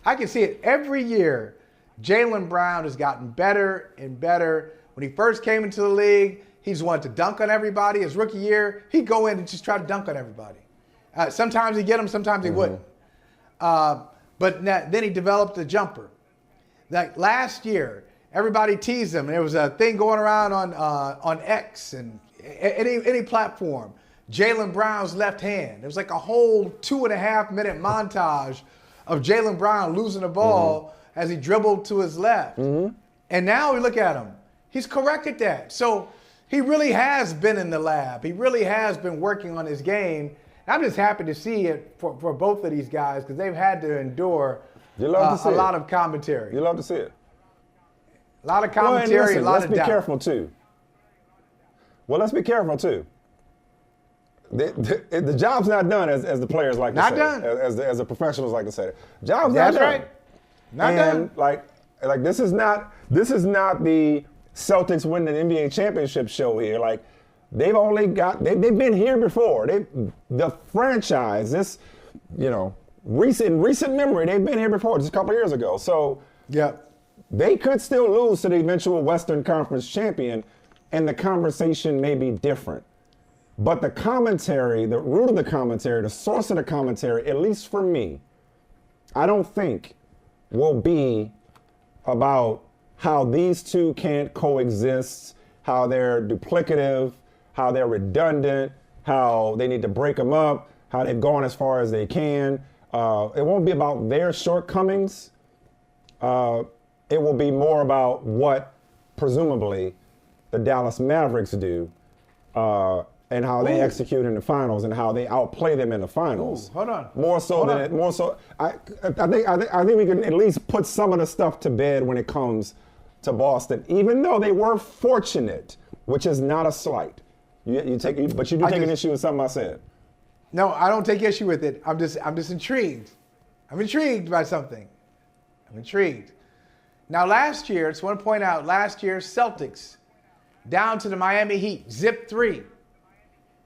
I can see it every year. Jaylen Brown has gotten better and better. When he first came into the league, he just wanted to dunk on everybody. His rookie year, he'd go in and just try to dunk on everybody. Sometimes he'd get them, sometimes he wouldn't. But then he developed a jumper. Like last year, everybody teased him. And there was a thing going around on X and any platform. Jaylen Brown's left hand. It was like a whole 2.5-minute montage of Jaylen Brown losing the ball as he dribbled to his left. And now we look at him. He's corrected that. So he really has been in the lab. He really has been working on his game. I'm just happy to see it for both of these guys because they've had to endure a lot of commentary. You love to see it. A lot of commentary, a lot of doubt. Let's be careful, too. Well, let's be careful, too. The job's not done, as the players like to say. Not done. As the professionals like to say. Job's not done. That's right. Not done. Like this is not the Celtics winning an NBA championship show here. Like they've been here before. The franchise, recent memory, they've been here before, just a couple of years ago. So they could still lose to the eventual Western Conference champion, and the conversation may be different. But the commentary, the root of the commentary, the source of the commentary, at least for me, I don't think will be about how these two can't coexist, how they're duplicative, how they're redundant, how they need to break them up, how they've gone as far as they can. It won't be about their shortcomings. It will be more about what, presumably, the Dallas Mavericks do and how they execute in the finals and how they outplay them in the finals. Hold on. I think we can at least put some of the stuff to bed when it comes to Boston, even though they were fortunate, which is not a slight. But you do take an issue with something I said. No, I don't take issue with it. I'm just intrigued. I'm intrigued by something. I'm intrigued. Now last year, I just want to point out, last year, Celtics down to the Miami Heat, zip 3.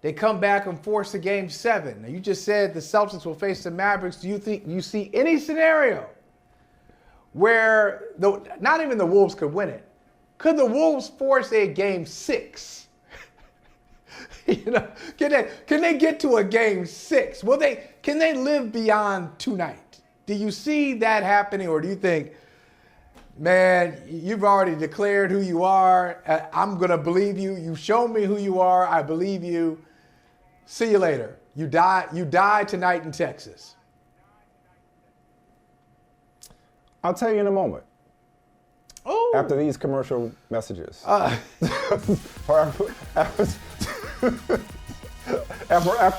They come back and force a game 7. Now you just said the Celtics will face the Mavericks. Do you think you see any scenario where not even the Wolves could win it? Could the Wolves force a game 6? Can they get to a game 6? Can they live beyond tonight? Do you see that happening, or do you think, man, you've already declared who you are. I'm going to believe you. You've shown me who you are. I believe you. See you later. You die tonight in Texas. I'll tell you in a moment. Oh. After these commercial messages. After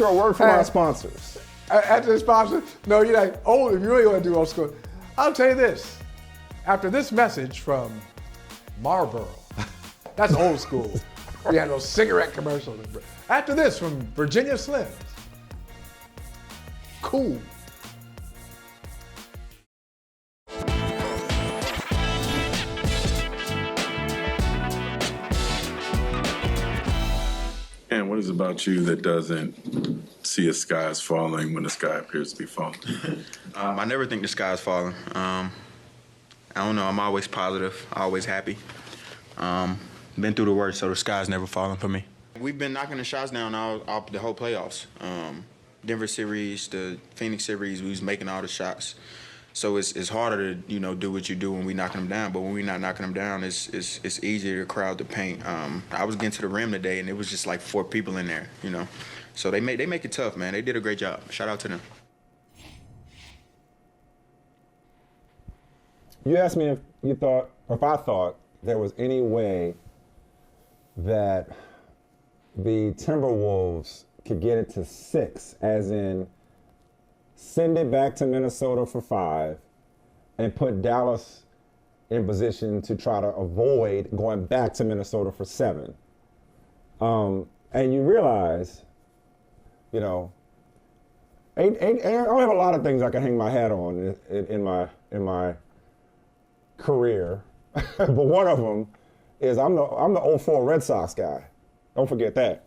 a word from our sponsors. After the sponsor? No, you're like, oh, if you really want to do old school. I'll tell you this. After this message from Marlboro, that's old school. We had those cigarette commercials. After this from Virginia Slims, cool. And what is it about you that doesn't see a sky is falling when the sky appears to be falling? I never think the sky is falling. I don't know. I'm always positive, always happy. been through the worst, so the sky's never falling for me. We've been knocking the shots down all the whole playoffs. Denver series, the Phoenix series, we was making all the shots. So it's harder to do what you do when we knocking them down. But when we're not knocking them down, it's easier to crowd the paint. I was getting to the rim today, and it was just like 4 people in there. So they make it tough, man. They did a great job. Shout out to them. You asked me if I thought there was any way that the Timberwolves could get it to 6, as in send it back to Minnesota for 5 and put Dallas in position to try to avoid going back to Minnesota for 7. And you realize, I don't have a lot of things I can hang my hat on in my career, but one of them is I'm the 04 Red Sox guy. Don't forget that.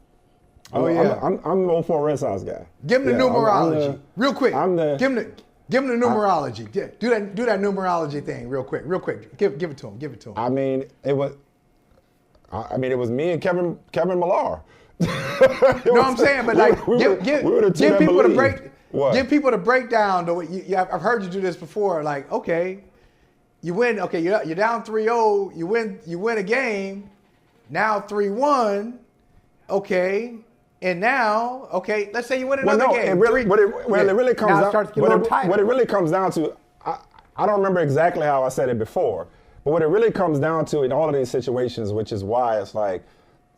I'm the 04 Red Sox guy. Give him the numerology real quick. Give him the numerology. Do that numerology thing real quick. Give it to him. I mean, it was me and Kevin Millar. I'm saying, but give people the breakdown. I've heard you do this before. Like, okay, you win. Okay, you're down 3-0. You win a game. Now 3-1. Okay. And now, okay, let's say you win another game. What it really comes down to, I don't remember exactly how I said it before, but what it really comes down to in all of these situations, which is why it's like,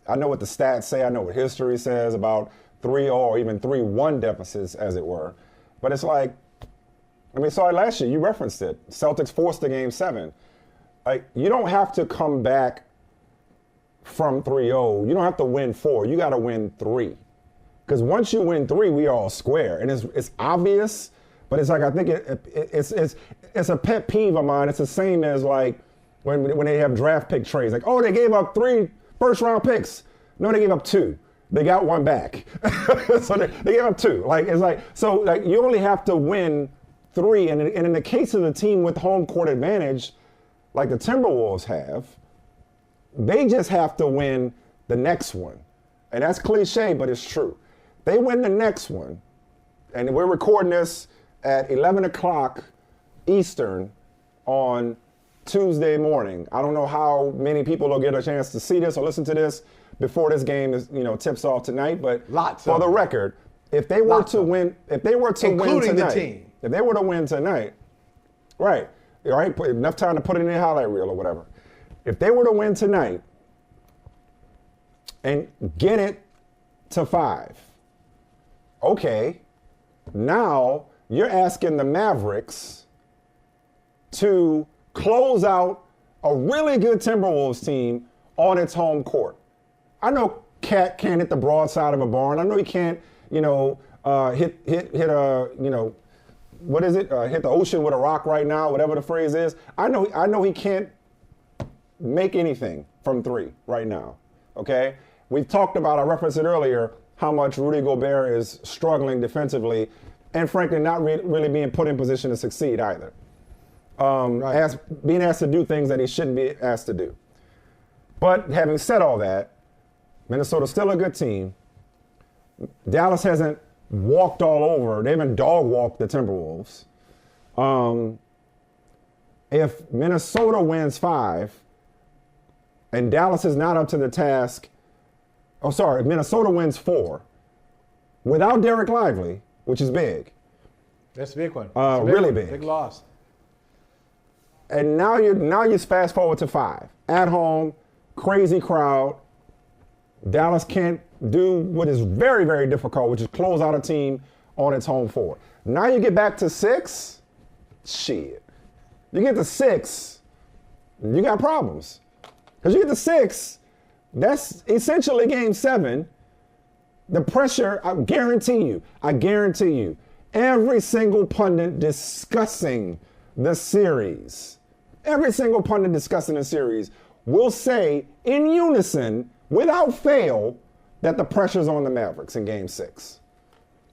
I know what the stats say, I know what history says about 3-0 or even 3-1 deficits, as it were, but it's like, last year, you referenced it. Celtics forced the Game 7. Like, you don't have to come back from 3-0. You don't have to win 4. You got to win 3. Because once you win 3, we all square. And it's obvious, but it's like, I think it's a pet peeve of mine. It's the same as like when they have draft pick trades. Like, oh, they gave up 3 first-round picks. No, they gave up 2. They got 1 back. So they gave up 2. Like, it's like, so like you only have to win 3. And in the case of the team with home court advantage, like the Timberwolves have, they just have to win the next one. And that's cliche, but it's true. They win the next one, and we're recording this at 11 o'clock Eastern on Tuesday morning. I don't know how many people will get a chance to see this or listen to this before this game is, tips off tonight, but for the record, if they were to win tonight, right, enough time to put it in a highlight reel or whatever. If they were to win tonight and get it to 5, okay, now you're asking the Mavericks to close out a really good Timberwolves team on its home court. I know Cat can't hit the broadside of a barn. I know he can't, hit the ocean with a rock right now, whatever the phrase is. I know he can't make anything from 3 right now, okay? We've talked about, I referenced it earlier, how much Rudy Gobert is struggling defensively and frankly not really being put in position to succeed either. Being asked to do things that he shouldn't be asked to do. But having said all that, Minnesota's still a good team. Dallas hasn't walked all over. They haven't dog-walked the Timberwolves. If Minnesota wins 5 and Dallas is not up to the task, if Minnesota wins 4 without Derek Lively, which is big. That's a big one. Really big. Big loss. And now you fast forward to 5. At home, crazy crowd. Dallas can't do what is very, very difficult, which is close out a team on its home floor. Now you get back to 6, shit. You get to 6, you got problems. Because you get to 6, that's essentially Game 7. The pressure, I guarantee you, every single pundit discussing the series, will say in unison, without fail, that the pressure's on the Mavericks in Game 6.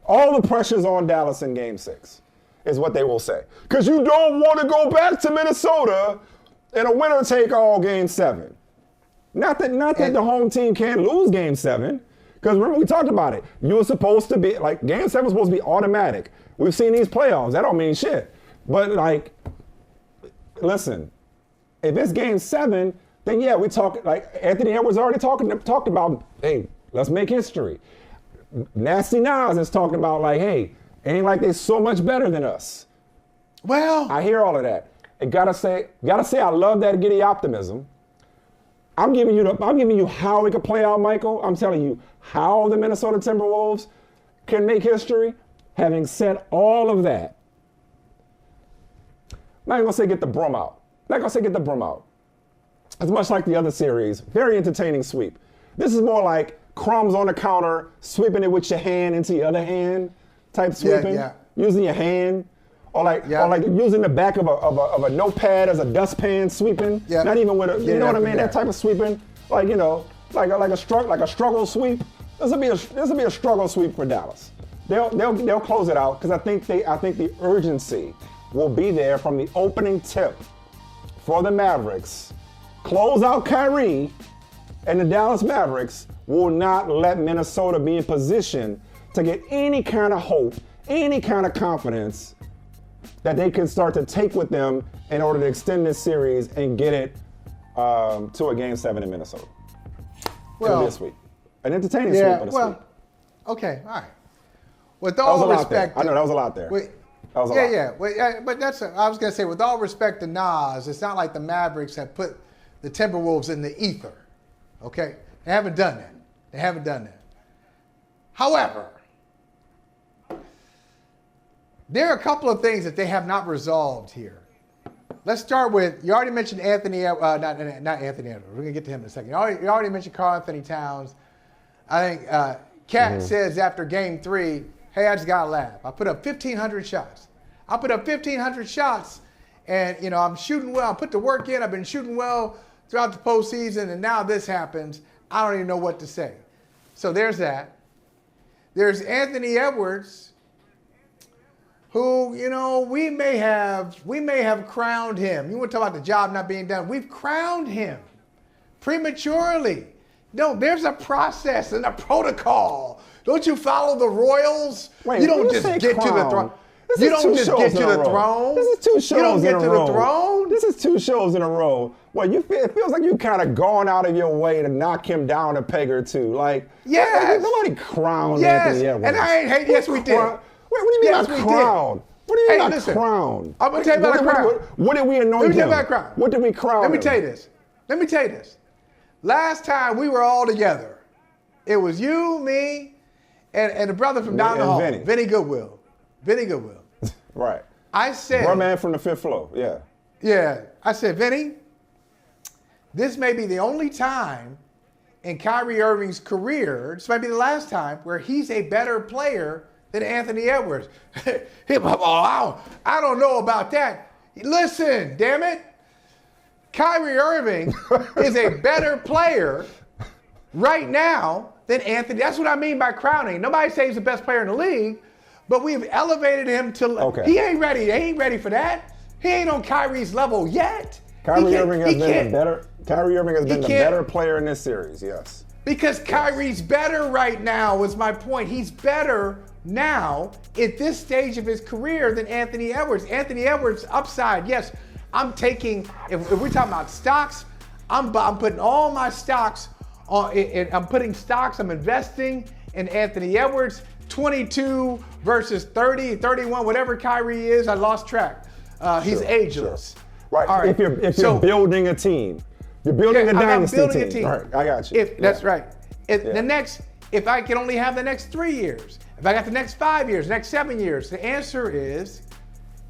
All the pressure's on Dallas in Game 6, is what they will say. Because you don't want to go back to Minnesota in a winner-take-all Game 7. Not that the home team can't lose Game 7. Because remember, we talked about it. You were supposed to be, like, Game 7 was supposed to be automatic. We've seen these playoffs. That don't mean shit. But, like, listen, if it's Game 7, then, yeah, we talk, like, Anthony Edwards already talked about, hey, let's make history. Nasty Nas is talking about, like, hey, ain't like they're so much better than us. Well, I hear all of that. I gotta say, I love that giddy optimism. I'm giving you how it could play out, Michael. I'm telling you how the Minnesota Timberwolves can make history. Having said all of that, I'm not gonna say get the broom out. As much like the other series, very entertaining sweep. This is more like crumbs on the counter, sweeping it with your hand into your other hand type sweeping, using your hand. Or like using the back of a notepad as a dustpan sweeping. Yeah. Not even with a, you know what I mean? That type of sweeping, like, you know, like a struggle sweep. This will be a struggle sweep for Dallas. They'll close it out because I think the urgency will be there from the opening tip for the Mavericks. Close out Kyrie, and the Dallas Mavericks will not let Minnesota be in position to get any kind of hope, any kind of confidence that they can start to take with them in order to extend this series and get it to a Game 7 in Minnesota. It'll be a sweep. An entertaining sweep, but a sweep. Okay, all right. With all respect, I know that was a lot there. But that's. I was gonna say, with all respect to Nas, it's not like the Mavericks have put the Timberwolves in the ether. Okay, they haven't done that. However, there are a couple of things that they have not resolved here. Let's start with, you already mentioned not Anthony Edwards. We're going to get to him in a second. You already mentioned Karl Anthony Towns. I think Cat says after Game 3, hey, I just got to laugh. I put up 1,500 shots. And, you know, I'm shooting well. I put the work in. I've been shooting well throughout the postseason, and now this happens. I don't even know what to say. So there's that. There's Anthony Edwards, who, you know, we may have crowned him. You want to talk about the job not being done? We've crowned him prematurely. No, there's a process and a protocol. Don't you follow the royals? Wait, you don't just get to the throne. You don't just get to the throne. This is 2 shows in a row. You don't get to the throne. This is 2 shows in a row. Well, it feels like you kind of gone out of your way to knock him down a peg or two. Like, yes. Nobody crowned Anthony Edwards. And I ain't hate. Yes, we did. What do you mean by crown? What do you mean by crown? I'm going to tell you about the crown. What did we anoint him? Let me tell you about the crown. What did we crown him? Let me tell you this. Last time we were all together, it was you, me, and the brother from down the hall, Vinny Goodwill. Right. I said. Our man from the 5th floor, yeah. Yeah. I said, Vinny, this may be the only time in Kyrie Irving's career, this might be the last time, where he's a better player than Anthony Edwards. I don't know about that. Listen, damn it. Kyrie Irving is a better player right now than Anthony. That's what I mean by crowning. Nobody says he's the best player in the league, but we've elevated him to. He ain't ready. They ain't ready for that. He ain't on Kyrie's level yet. Kyrie Irving has been the better player in this series, yes. Because Kyrie's better right now is my point. He's better now at this stage of his career than Anthony Edwards. Anthony Edwards' upside, yes, I'm taking, if we're talking about stocks, I'm putting all my stocks on, I'm investing in Anthony Edwards, 22 versus 30, 31, whatever Kyrie is, I lost track. He's ageless. Sure. Right. All right, if you're building a team, you're building a dynasty team. All right, I got you. That's right. If I can only have the next 3 years, if I got the next 5 years, next 7 years, the answer is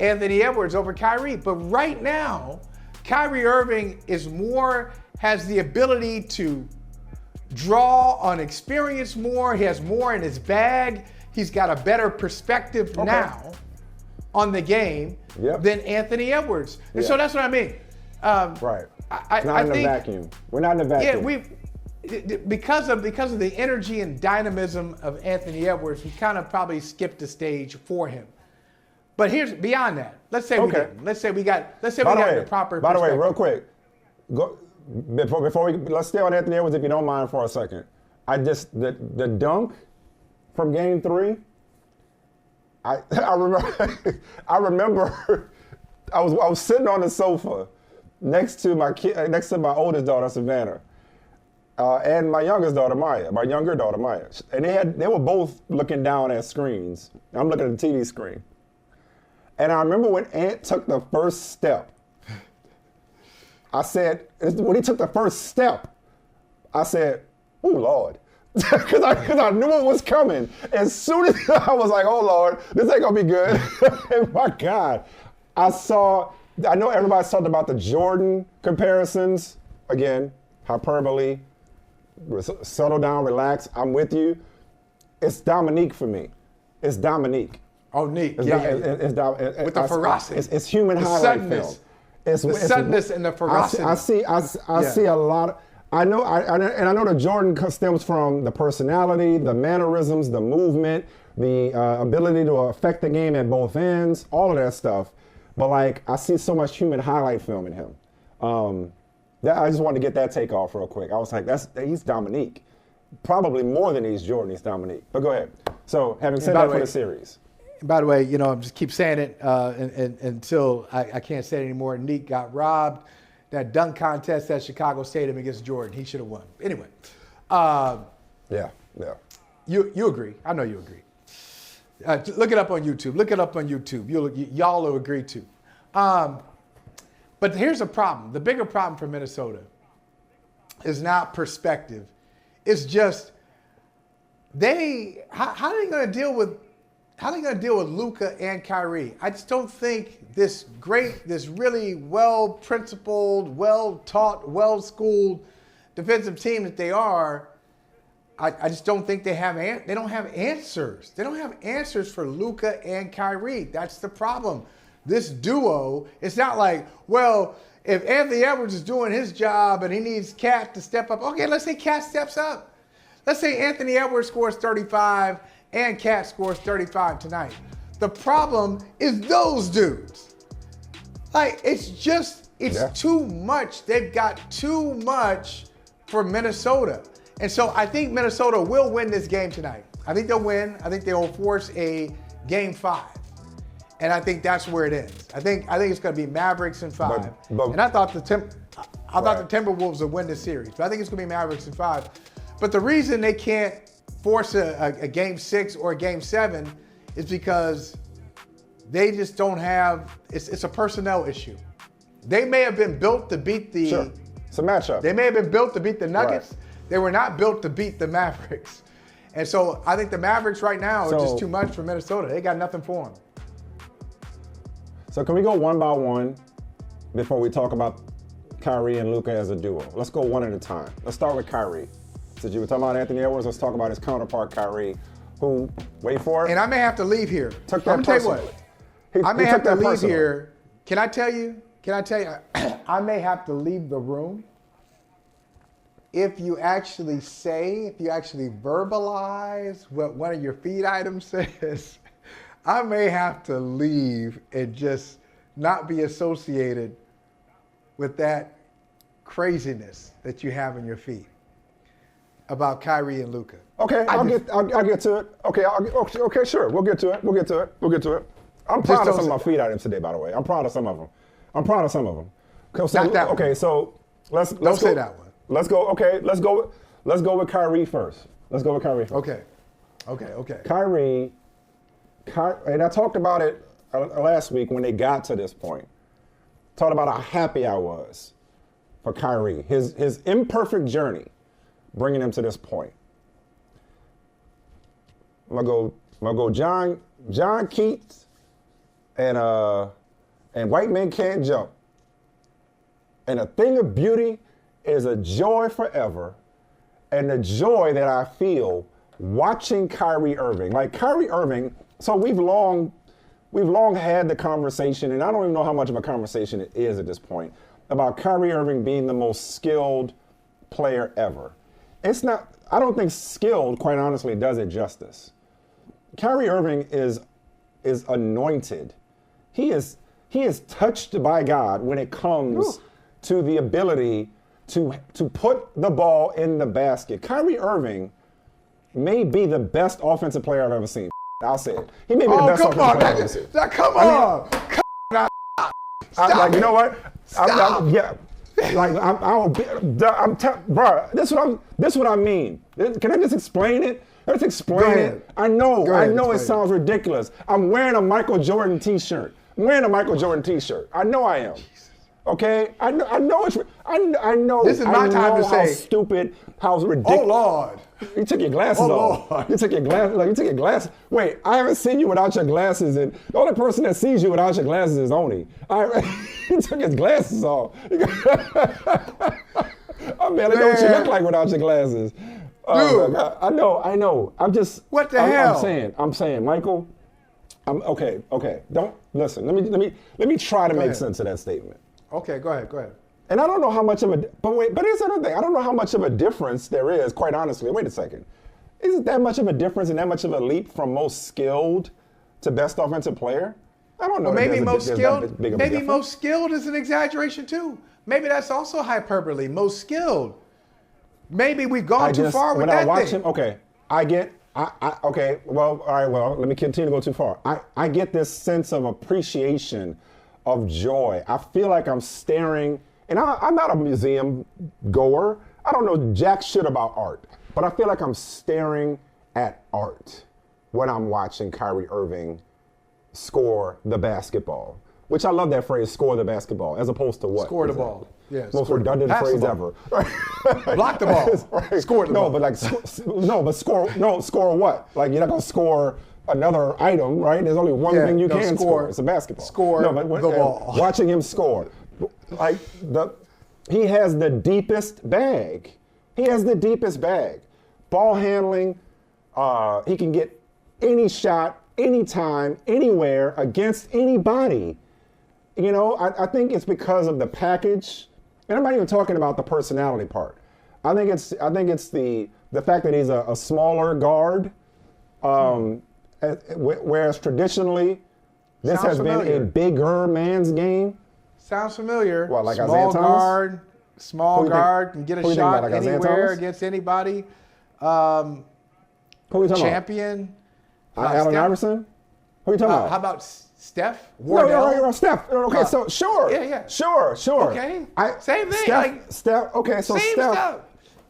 Anthony Edwards over Kyrie. But right now, Kyrie Irving has the ability to draw on experience more. He has more in his bag. He's got a better perspective now on the game than Anthony Edwards. And so that's what I mean. Right. Not in a vacuum. We're not in a vacuum. Yeah, because of the energy and dynamism of Anthony Edwards, we kind of probably skipped a stage for him. But here's beyond that. Let's say we didn't. Let's say we got the proper. By the way, real quick, before let's stay on Anthony Edwards if you don't mind for a second. The dunk from Game 3. I remember I was sitting on the sofa next to my oldest daughter Savannah, and my younger daughter Maya, and they were both looking down at screens. I'm looking at the TV screen, and I remember when Ant took the first step. I said, when he took the first step, I said, "Oh Lord." Because I knew it was coming. As soon as I was like, oh, Lord, this ain't going to be good. And my God, I know everybody's talking about the Jordan comparisons. Again, hyperbole, settle down, relax. I'm with you. It's Dominique for me. It's Dominique. Oh, neat. With the ferocity. It's human highlight film. The suddenness and the ferocity. I see a lot of... I know the Jordan stems from the personality, the mannerisms, the movement, the ability to affect the game at both ends, all of that stuff. But like, I see so much human highlight film in him. I just wanted to get that take off real quick. I was like, he's Dominique. Probably more than he's Jordan, he's Dominique. But go ahead. So having said that for the series. By the way, I just keep saying it until I can't say it anymore. Neek got robbed. That dunk contest at Chicago Stadium against Jordan, he should have won. Anyway. Yeah. You agree. I know you agree. Look it up on YouTube. Y'all will agree too. But here's a problem. The bigger problem for Minnesota is not perspective. It's just how are they going to deal with Luka and Kyrie? I just don't think this really well-principled, well-taught, well-schooled defensive team that they are, I just don't think they don't have answers. They don't have answers for Luka and Kyrie. That's the problem. This duo, it's not like, well, if Anthony Edwards is doing his job and he needs Cat to step up, okay, let's say Cat steps up. Let's say Anthony Edwards scores 35 and Cat scores 35 tonight. The problem is those dudes. Like, it's too much. They've got too much for Minnesota. And so I think Minnesota will win this game tonight. I think they'll win. I think they'll force a Game 5. And I think that's where it ends. I think it's going to be Mavericks in 5. And I thought the Timberwolves would win this series. But I think it's going to be Mavericks in 5. But the reason they can't force a Game 6 or a Game 7 is because they just don't have, it's a personnel issue. They may have been built to beat the... Sure. It's a matchup. They may have been built to beat the Nuggets. Right. They were not built to beat the Mavericks. And so I think the Mavericks right now are just too much for Minnesota. They got nothing for them. So can we go one by one before we talk about Kyrie and Luka as a duo? Let's go one at a time. Let's start with Kyrie. Since you were talking about Anthony Edwards, let's talk about his counterpart, Kyrie, who, wait for it. And I may have to leave here. Took that personally. I may have to leave here. Can I tell you, I may have to leave the room if you actually verbalize what one of your feed items says. I may have to leave and just not be associated with that craziness that you have in your feed about Kyrie and Luka. Okay, I'll get to it. Okay, sure. We'll get to it. I'm proud of some of my feed items today, by the way. I'm proud of some of them. Not that one. Okay, so let's don't say that one. Let's go. Okay, let's go with Kyrie first. Okay. Kyrie, and I talked about it last week when they got to this point. Talked about how happy I was for Kyrie, his imperfect journey, bringing him to this point. I'm gonna go John Keats and White Men Can't Jump. And a thing of beauty is a joy forever, and the joy that I feel watching Kyrie Irving. Like Kyrie Irving, so we've long had the conversation, and I don't even know how much of a conversation it is at this point, about Kyrie Irving being the most skilled player ever. It's not, I don't think skilled, quite honestly, does it justice. Kyrie Irving is anointed. He is touched by God when it comes to the ability to put the ball in the basket. Kyrie Irving may be the best offensive player I've ever seen. I'll say it. He may be the best offensive player I've ever seen. Come on. Like, you know what? Yeah. Like bro, this what I mean. Can I just explain it? Let's explain it. I know it sounds ridiculous. I'm wearing a Michael Jordan t-shirt. I know I am. Okay? I know it's I know. This is my time to how say stupid, how ridiculous. Oh Lord. You took your glasses off. Lord. You took your glasses. Wait, I haven't seen you without your glasses, and the only person that sees you without your glasses is Oni. He took his glasses off. I barely know what you look like without your glasses. Oh, my God. I know. I'm just. What the hell? I'm saying, Michael. Okay. Don't listen. Let me try to make sense of that statement. Okay, go ahead. And I don't know how much of a, but here's another thing. I don't know how much of a difference there is, quite honestly. Wait a second. Is it that much of a difference and that much of a leap from most skilled to best offensive player? I don't know. Well, maybe most skilled. Maybe most skilled is an exaggeration too. Maybe that's also hyperbole. Most skilled. Maybe we've gone too far with that thing. When I watch him, okay, okay, well, all right, well, let me continue to go too far. I get this sense of appreciation, of joy. I feel like I'm staring. And I'm not a museum goer. I don't know jack shit about art. But I feel like I'm staring at art when I'm watching Kyrie Irving score the basketball. Which I love that phrase, score the basketball, as opposed to what? Score the ball. Yeah, most redundant phrase ever. Block the ball. Right. Score the ball. Score what? Like, you're not going to score another item, right? There's only one thing you can score. It's a basketball. Score the ball. Watching him score. Like he has the deepest bag. Ball handling. He can get any shot, anytime, anywhere, against anybody. You know, I think it's because of the package, and I'm not even talking about the personality part. I think it's the fact that he's a smaller guard, whereas traditionally this has been a bigger man's game. Sounds familiar. What, like Isaiah Thomas? Small guard, can get a shot like anywhere against anybody. Who are you talking champion. Allen Iverson? Who are you talking about? How about Steph? No, Steph. Okay, so sure. Yeah. Sure. Okay. Same thing. Steph. Okay, so same Steph. Stuff.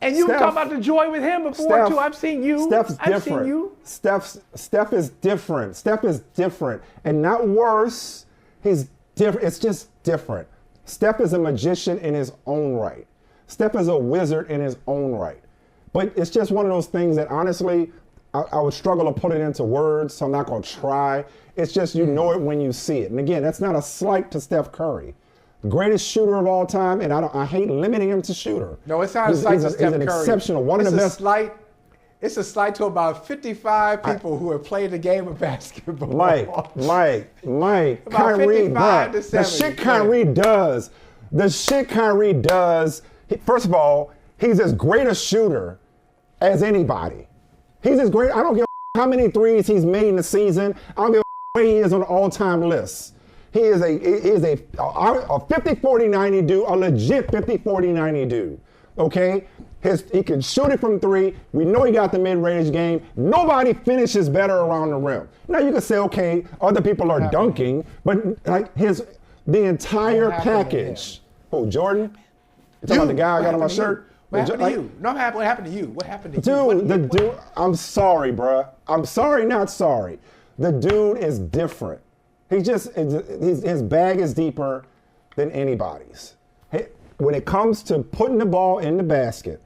And you were talking about the joy with him before too. I've seen you. Steph's different. Steph is different, and not worse. He's different. It's just different. Steph is a magician in his own right. Steph is a wizard in his own right. But it's just one of those things that honestly, I would struggle to put it into words, so I'm not going to try. It's just you know it when you see it. And again, that's not a slight to Steph Curry. Greatest shooter of all time, and I hate limiting him to shooter. No, it's not a slight to Steph Curry. He's an exceptional, one of the best. It's a slight to about 55 people who have played the game of basketball. Mike, Kyrie, the shit Kyrie does, first of all, he's as great a shooter as anybody. He's as great, I don't give a how many threes he's made in the season. I don't give a where he is on the all-time list. He is a 50-40-90 dude, a legit 50-40-90 dude, okay? He can shoot it from three. We know he got the mid-range game. Nobody finishes better around the rim. Now you can say, okay, other people are dunking, but like the entire package. Oh, Jordan? You talking about the guy I got on my shirt? What happened to you? No, what happened to you? What happened to you? Dude, I'm sorry, bruh. I'm sorry, not sorry. The dude is different. His bag is deeper than anybody's. When it comes to putting the ball in the basket,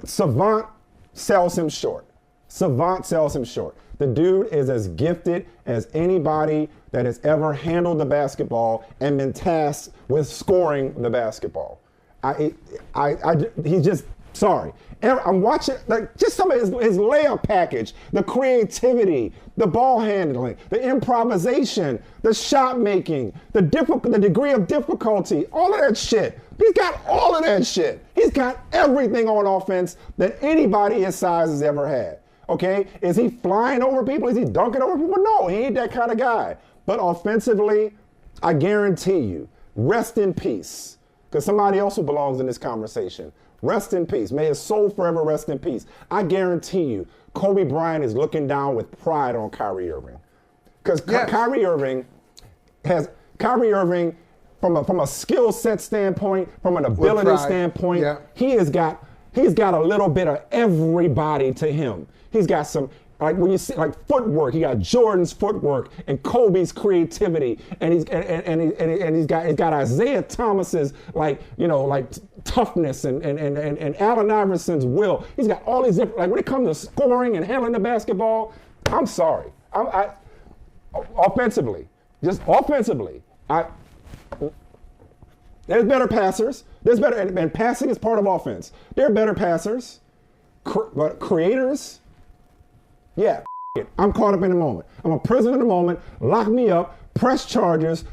Savant sells him short. The dude is as gifted as anybody that has ever handled the basketball and been tasked with scoring the basketball. He's just, sorry. I'm watching just some of his layup package, the creativity, the ball handling, the improvisation, the shot making, the degree of difficulty, all of that shit. He's got all of that shit. He's got everything on offense that anybody his size has ever had. Okay? Is he flying over people? Is he dunking over people? No, he ain't that kind of guy. But offensively, I guarantee you, rest in peace because somebody else who belongs in this conversation. Rest in peace. May his soul forever rest in peace. I guarantee you, Kobe Bryant is looking down with pride on Kyrie Irving. Because Kyrie Irving, from a skill set standpoint, from an ability standpoint, he's got a little bit of everybody to him. He's got some, like when you see like footwork, he got Jordan's footwork and Kobe's creativity, and he's got Isaiah Thomas's like toughness and Allen Iverson's will. He's got all these different, like when it comes to scoring and handling the basketball. I'm sorry, offensively, there's better passers. And passing is part of offense. There are better passers, but creators. Yeah, it. I'm caught up in the moment. I'm a prisoner in the moment. Lock me up, press charges,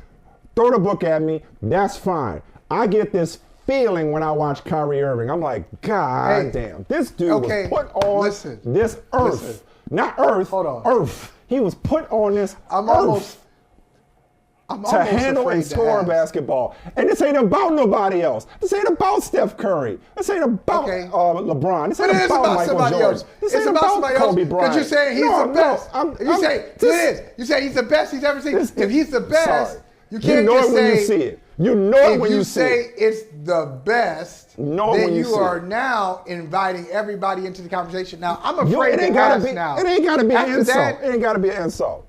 throw the book at me. That's fine. I get this feeling when I watch Kyrie Irving. I'm like, God damn, this dude was put on this earth. Not earth, earth. He was put on this earth to handle and score basketball. And this ain't about nobody else. This ain't about Steph Curry. This ain't about LeBron. This ain't about Michael Jordan. This ain't about Kobe Bryant. Because you're saying he's the best. You say he's the best he's ever seen. If he's the best, you can't just say. You know it when you see it. You know it when you see it. If you say it's the best, then you are now inviting everybody into the conversation. Now, I'm afraid to ask now. It ain't got to be an insult. It ain't got to be an insult.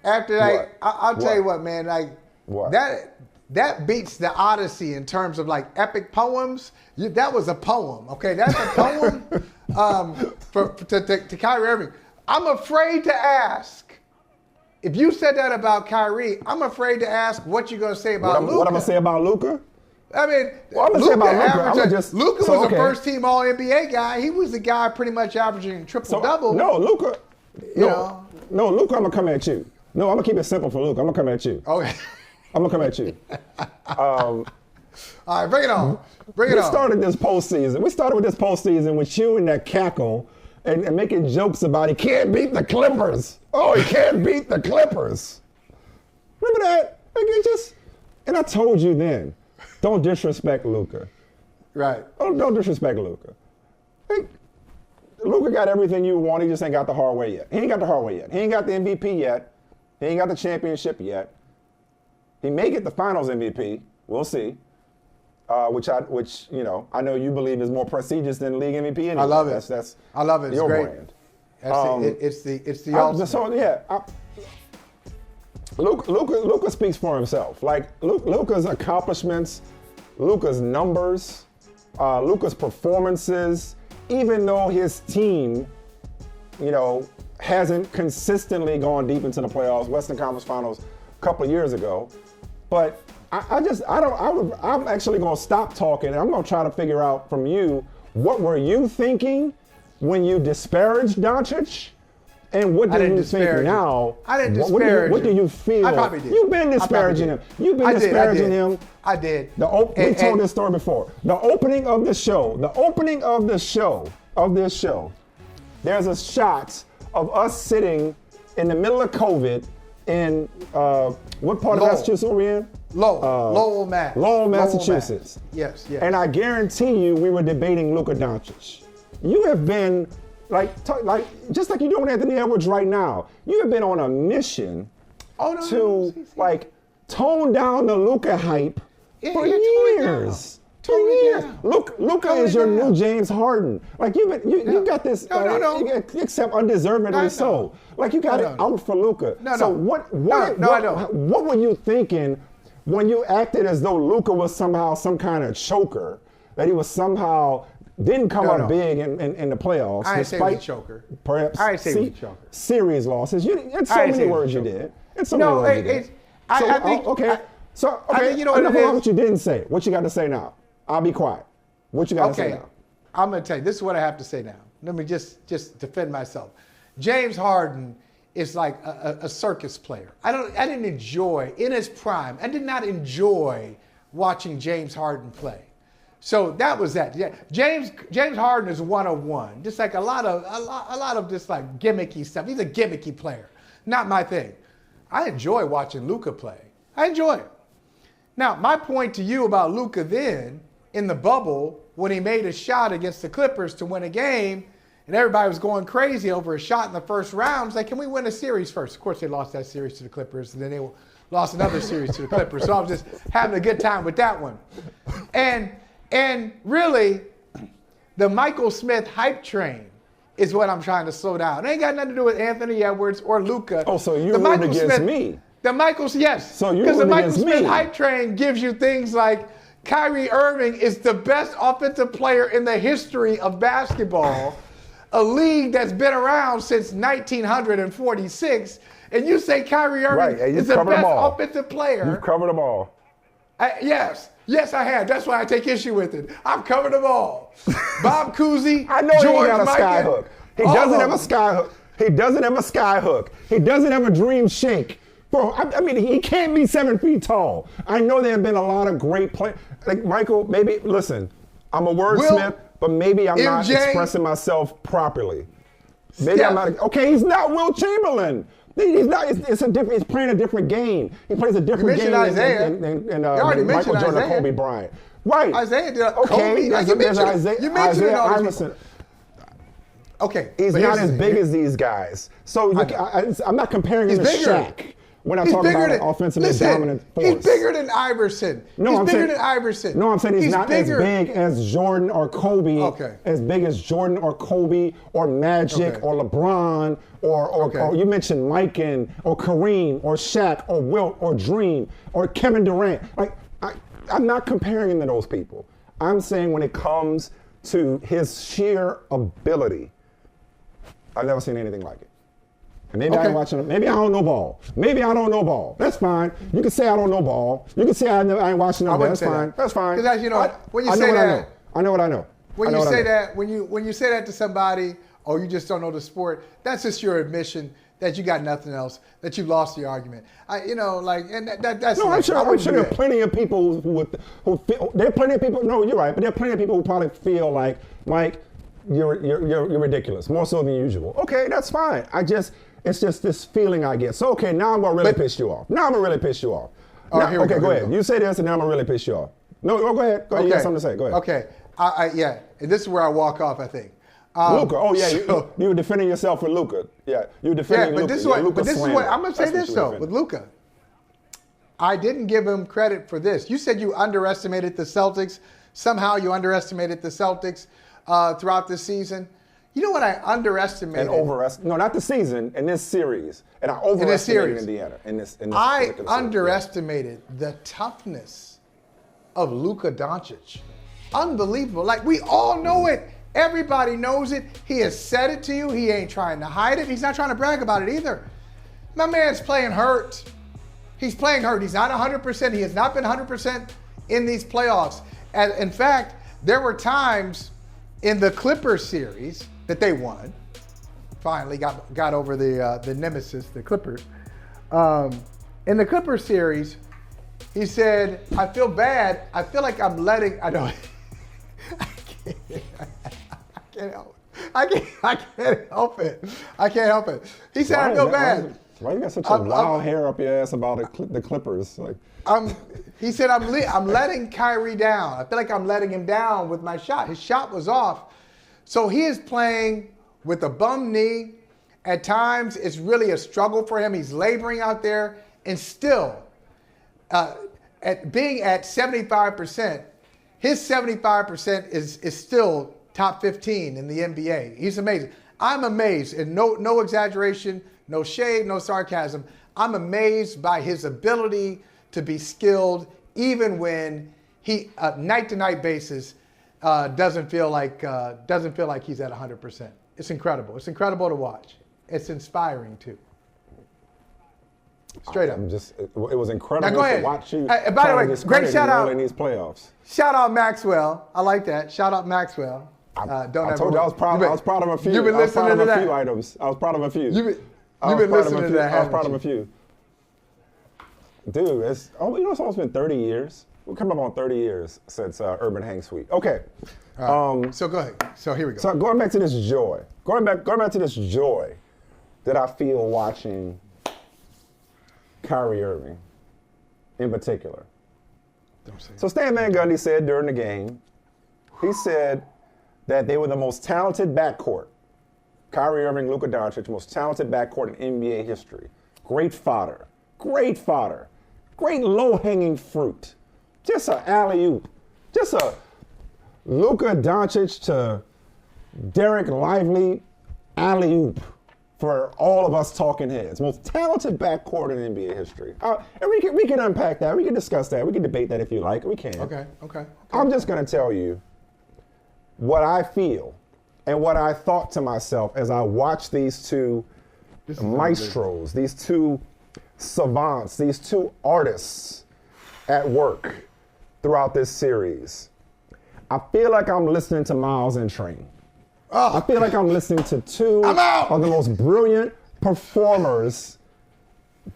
After that, I'll tell you what, man. Like that beats the Odyssey in terms of like epic poems. That was a poem, okay? That's a poem to Kyrie Irving. I'm afraid to ask. If you said that about Kyrie, I'm afraid to ask what you're going to say about Luka. What I'm going to say about Luka? I mean, Luka was a first-team All-NBA guy. He was the guy pretty much averaging triple-double. No, Luka. No, Luka, I'm going to come at you. No, I'm going to keep it simple for Luka. I'm going to come at you. Okay. I'm going to come at you. All right, bring it on. We started this postseason. We started with this postseason with you and that cackle and making jokes about he can't beat the Clippers. Oh, he can't beat the Clippers. Remember that? And I told you then, don't disrespect Luka. Right. Don't disrespect Luka. Luka got everything you want. He just ain't got the hard way yet. He ain't got the hard way yet. He ain't got the MVP yet. He ain't got the championship yet. He may get the Finals MVP. We'll see. Which I know you believe is more prestigious than league MVP. Anyway. I love it. I love it. It's your great. brand. It's the ultimate. Luka speaks for himself. Like Luka's accomplishments, Luka's numbers, Luka's performances. Even though his team, hasn't consistently gone deep into the playoffs, Western Conference Finals a couple of years ago, but I'm actually going to stop talking and I'm going to try to figure out from you, what were you thinking when you disparaged Doncic? And what do you think now? I didn't disparage him. What do you feel? I probably did. You've been disparaging him. You've been disparaging him. I did. We told this story before. The opening of this show, there's a shot of us sitting in the middle of COVID in, what part of Massachusetts were we in? Lowell, Mass. Lowell, Massachusetts. Yes. And I guarantee you we were debating Luka Doncic. You have been, just like you're doing Anthony Edwards right now, you have been on a mission to tone down the Luka hype for years. Luka is your new James Harden. You got this, except undeservedly so. You got it out for Luka. So what were you thinking when you acted as though Luka was somehow some kind of choker, that he was somehow didn't come up big in the playoffs? I didn't say he was a choker. Perhaps I didn't say he was a choker. Series losses. In so many words you did. I think you know what you didn't say. What you got to say now? I'll be quiet. What you got to say now? I'm going to tell you. This is what I have to say now. Let me just defend myself. James Harden is like a circus player. I didn't enjoy, in his prime, I did not enjoy watching James Harden play. So that was that. Yeah, James Harden is 101. Just like a lot of just like gimmicky stuff. He's a gimmicky player. Not my thing. I enjoy watching Luka play. I enjoy it. Now, my point to you about Luka then, in the bubble, when he made a shot against the Clippers to win a game, and everybody was going crazy over a shot in the first round, it's like, can we win a series first? Of course, they lost that series to the Clippers, and then they lost another series to the Clippers. So I was just having a good time with that one. And really, the Michael Smith hype train is what I'm trying to slow down. It ain't got nothing to do with Anthony Edwards or Luka. Oh, so you're rooting against me. Yes. So you're because the rooting Michael against Smith me. hype train gives you things like Kyrie Irving is the best offensive player in the history of basketball, a league that's been around since 1946, and you say Kyrie Irving is the best offensive player. You've covered them all. Yes, I have. That's why I take issue with it. I've covered them all. Bob Cousy, I know George he got a sky Mikan, hook. He doesn't have a sky hook. He doesn't have a sky hook. He doesn't have a dream shake. Bro, I mean, he can't be 7 feet tall. I know there have been a lot of great players. Like, Michael, maybe, listen, I'm a wordsmith, but maybe I'm not expressing myself properly. Maybe I'm not. Okay, he's not Will Chamberlain. He's not. It's a different. He's playing a different game. He plays a different game than Michael Jordan or Kobe Bryant. Right. Isaiah did. Okay. There's Isaiah Iverson. Okay. He's not as big as these guys. So I'm not comparing him to Shaq. When I talk about an offensively dominant force. He's bigger than Iverson. No, he's bigger than Iverson. No, I'm saying he's not bigger. as big as Jordan or Kobe. Okay. As big as Jordan or Kobe or Magic or LeBron or you mentioned Mikan or Kareem or Shaq or Wilt or Dream or Kevin Durant. Like I'm not comparing him to those people. I'm saying when it comes to his sheer ability, I've never seen anything like it. And maybe I ain't watching it. Maybe I don't know ball. Maybe I don't know ball. That's fine. You can say I don't know ball. You can say I ain't watching no ball. That's fine. That's fine. Because you know, when you I say that, I know what I know. When you say that, when you say that to somebody, or you just don't know the sport, that's just your admission that you got nothing else, that you lost the argument. That's no. I'm sure there are plenty of people who feel. There are plenty of people. No, you're right. But there are plenty of people who probably feel like, Mike, you're ridiculous, more so than usual. Okay, that's fine. It's just this feeling I get. So, okay, now I'm going to really piss you off. Now I'm going to really piss you off. Okay, go ahead. You say this, and now I'm going to really piss you off. No, go ahead. You got something to say. Go ahead. Okay. Yeah. And this is where I walk off, I think. Luka. Oh, yeah. You were defending yourself with Luka. Yeah. You were defending Luka. But this is what I'm going to say this, though, with Luka. I didn't give him credit for this. You said you underestimated the Celtics. Somehow you underestimated the Celtics throughout the season. You know what I underestimated? No, not the season, in this series. And I overestimated Indiana in this I underestimated the toughness of Luka Doncic. Unbelievable. Like, we all know it. Everybody knows it. He has said it to you. He ain't trying to hide it. He's not trying to brag about it either. My man's playing hurt. He's playing hurt. He's not 100%. He has not been 100% in these playoffs. And in fact, there were times in the Clippers series that they won, finally got over the nemesis, the Clippers. In the Clippers series, he said, I feel bad. I feel like I'm letting, I know, I can't help it. He said, I feel bad. Why you got such a wild hair up your ass about the Clippers? Like, he said, I'm letting Kyrie down. I feel like I'm letting him down with my shot. His shot was off. So he is playing with a bum knee. At times, it's really a struggle for him. He's laboring out there. And still, being at 75%, his 75% is still top 15 in the NBA. He's amazing. I'm amazed, and no exaggeration, no shade, no sarcasm. I'm amazed by his ability to be skilled, even when he, night-to-night basis, doesn't feel like he's at 100%. It's incredible. It's incredible to watch. It's inspiring too. Straight up. It was incredible to watch you. By the way, great shout out in these playoffs. Shout out Maxwell. I like that. Shout out Maxwell. I told you I was proud of a few. You've been listening to that. Few items. I was proud of a few. You've been listening to that. I was proud of a few. Dude, it's almost been 30 years. We're coming up on 30 years since Urban Hang Suite. Okay. So go ahead. So here we go. So going back to this joy. Going back to this joy that I feel watching Kyrie Irving in particular. So Stan Van Gundy said during the game, he said that they were the most talented backcourt. Kyrie Irving, Luka Doncic, most talented backcourt in NBA history. Great fodder. Great fodder. Great low-hanging fruit. Just an alley-oop. Just a Luka Doncic to Derek Lively alley-oop for all of us talking heads. Most talented backcourt in NBA history. And we can unpack that. We can discuss that. We can debate that if you like. We can. Okay. I'm just going to tell you what I feel and what I thought to myself as I watched these two maestros, these two savants, these two artists at work throughout this series. I feel like I'm listening to Miles and Train. I feel like I'm listening to two of the most brilliant performers.